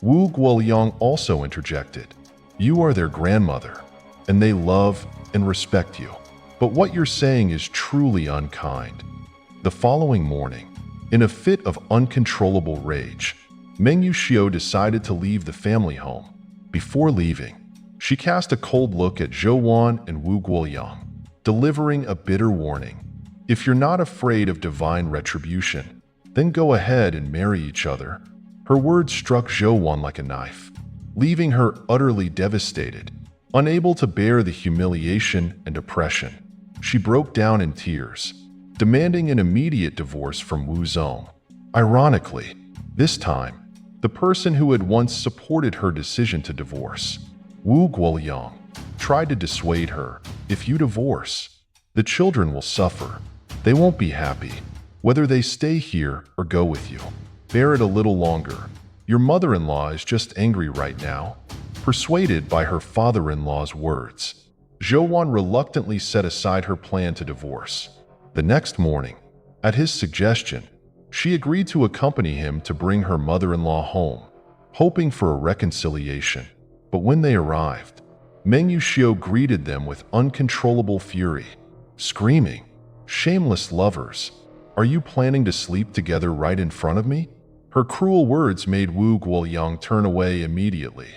Wu Guoyang also interjected, "You are their grandmother, and they love and respect you. But what you're saying is truly unkind." The following morning, in a fit of uncontrollable rage, Meng Yuxiu decided to leave the family home. Before leaving, she cast a cold look at Zhou Wan and Wu Guoyang, delivering a bitter warning. "If you're not afraid of divine retribution, then go ahead and marry each other." Her words struck Zhou Wan like a knife, leaving her utterly devastated. Unable to bear the humiliation and oppression, she broke down in tears, demanding an immediate divorce from Wu Zong. Ironically, this time, the person who had once supported her decision to divorce, Wu Guoyang, tried to dissuade her. "If you divorce, the children will suffer. They won't be happy, whether they stay here or go with you. Bear it a little longer. Your mother-in-law is just angry right now." Persuaded by her father-in-law's words, Zhou Wan reluctantly set aside her plan to divorce. The next morning, at his suggestion, she agreed to accompany him to bring her mother-in-law home, hoping for a reconciliation. But when they arrived, Meng Yuxiu greeted them with uncontrollable fury, screaming, "Shameless lovers! Are you planning to sleep together right in front of me?" Her cruel words made Wu Guoyang turn away immediately.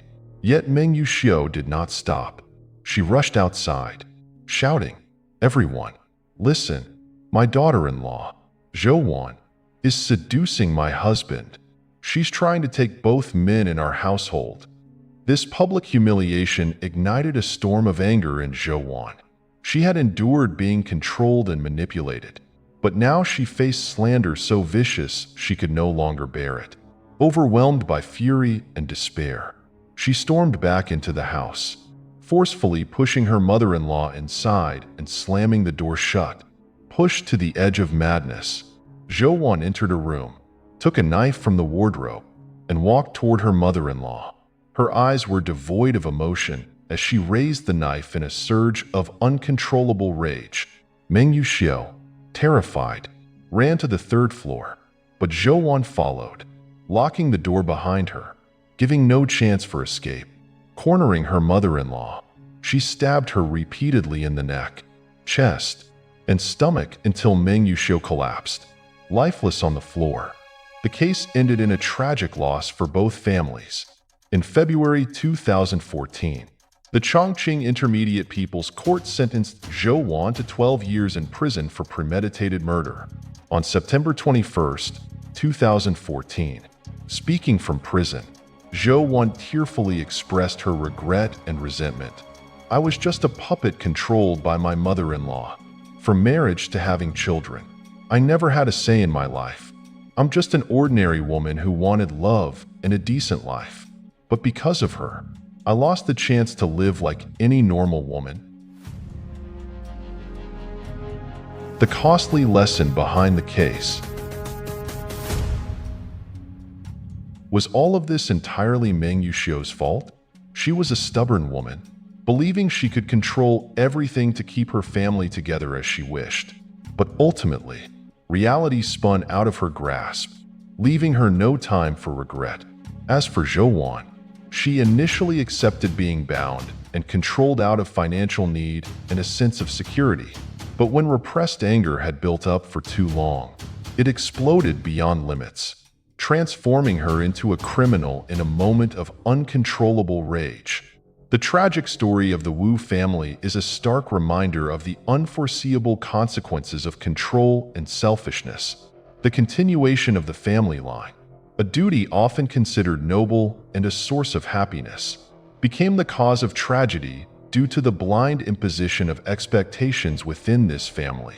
Yet Meng Yuxiu did not stop. She rushed outside, shouting, "Everyone, listen! My daughter-in-law, Zhou Wan, is seducing my husband. She's trying to take both men in our household." This public humiliation ignited a storm of anger in Zhou Wan. She had endured being controlled and manipulated, but now she faced slander so vicious she could no longer bear it. Overwhelmed by fury and despair, she stormed back into the house, forcefully pushing her mother-in-law inside and slamming the door shut. Pushed to the edge of madness, Zhou Wan entered a room, took a knife from the wardrobe, and walked toward her mother-in-law. Her eyes were devoid of emotion as she raised the knife in a surge of uncontrollable rage. Meng Yuxiu, terrified, ran to the third floor, but Zhou Wan followed, locking the door behind her, giving no chance for escape. Cornering her mother-in-law, she stabbed her repeatedly in the neck, chest, and stomach until Meng Yuxiu collapsed, lifeless on the floor. The case ended in a tragic loss for both families. In February 2014, the Chongqing Intermediate People's Court sentenced Zhou Wan to 12 years in prison for premeditated murder. On September 21, 2014, speaking from prison, Zhou Wan tearfully expressed her regret and resentment. "I was just a puppet controlled by my mother-in-law. From marriage to having children, I never had a say in my life. I'm just an ordinary woman who wanted love and a decent life. But because of her, I lost the chance to live like any normal woman." The costly lesson behind the case. Was all of this entirely Meng Yuxiu's fault? She was a stubborn woman, believing she could control everything to keep her family together as she wished. But ultimately, reality spun out of her grasp, leaving her no time for regret. As for Zhou Wan, she initially accepted being bound and controlled out of financial need and a sense of security. But when repressed anger had built up for too long, it exploded beyond limits, transforming her into a criminal in a moment of uncontrollable rage. The tragic story of the Wu family is a stark reminder of the unforeseeable consequences of control and selfishness. The continuation of the family line, a duty often considered noble and a source of happiness, became the cause of tragedy due to the blind imposition of expectations within this family.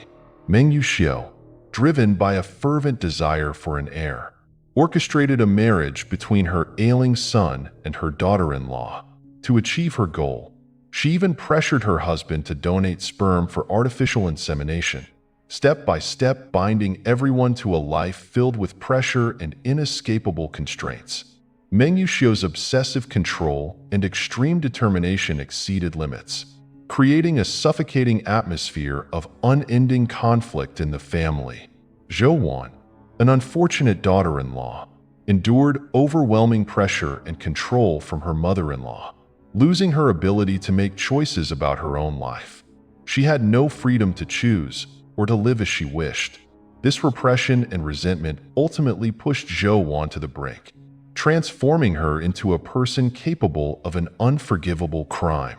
Meng Yuxiu, driven by a fervent desire for an heir, orchestrated a marriage between her ailing son and her daughter-in-law. To achieve her goal, she even pressured her husband to donate sperm for artificial insemination, step by step binding everyone to a life filled with pressure and inescapable constraints. Meng Yuxiu's obsessive control and extreme determination exceeded limits, creating a suffocating atmosphere of unending conflict in the family. Zhou Wan, an unfortunate daughter-in-law, endured overwhelming pressure and control from her mother-in-law, losing her ability to make choices about her own life. She had no freedom to choose or to live as she wished. This repression and resentment ultimately pushed Zhou Wan to the brink, transforming her into a person capable of an unforgivable crime.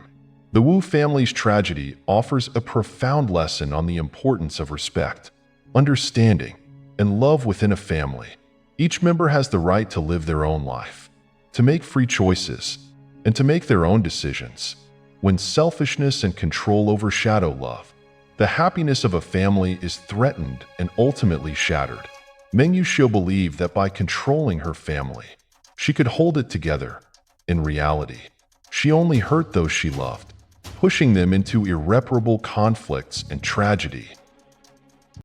The Wu family's tragedy offers a profound lesson on the importance of respect, understanding, and love within a family. Each member has the right to live their own life, to make free choices, and to make their own decisions. When selfishness and control overshadow love, the happiness of a family is threatened and ultimately shattered. Meng Yuxiu believed that by controlling her family, she could hold it together. In reality, she only hurt those she loved, pushing them into irreparable conflicts and tragedy.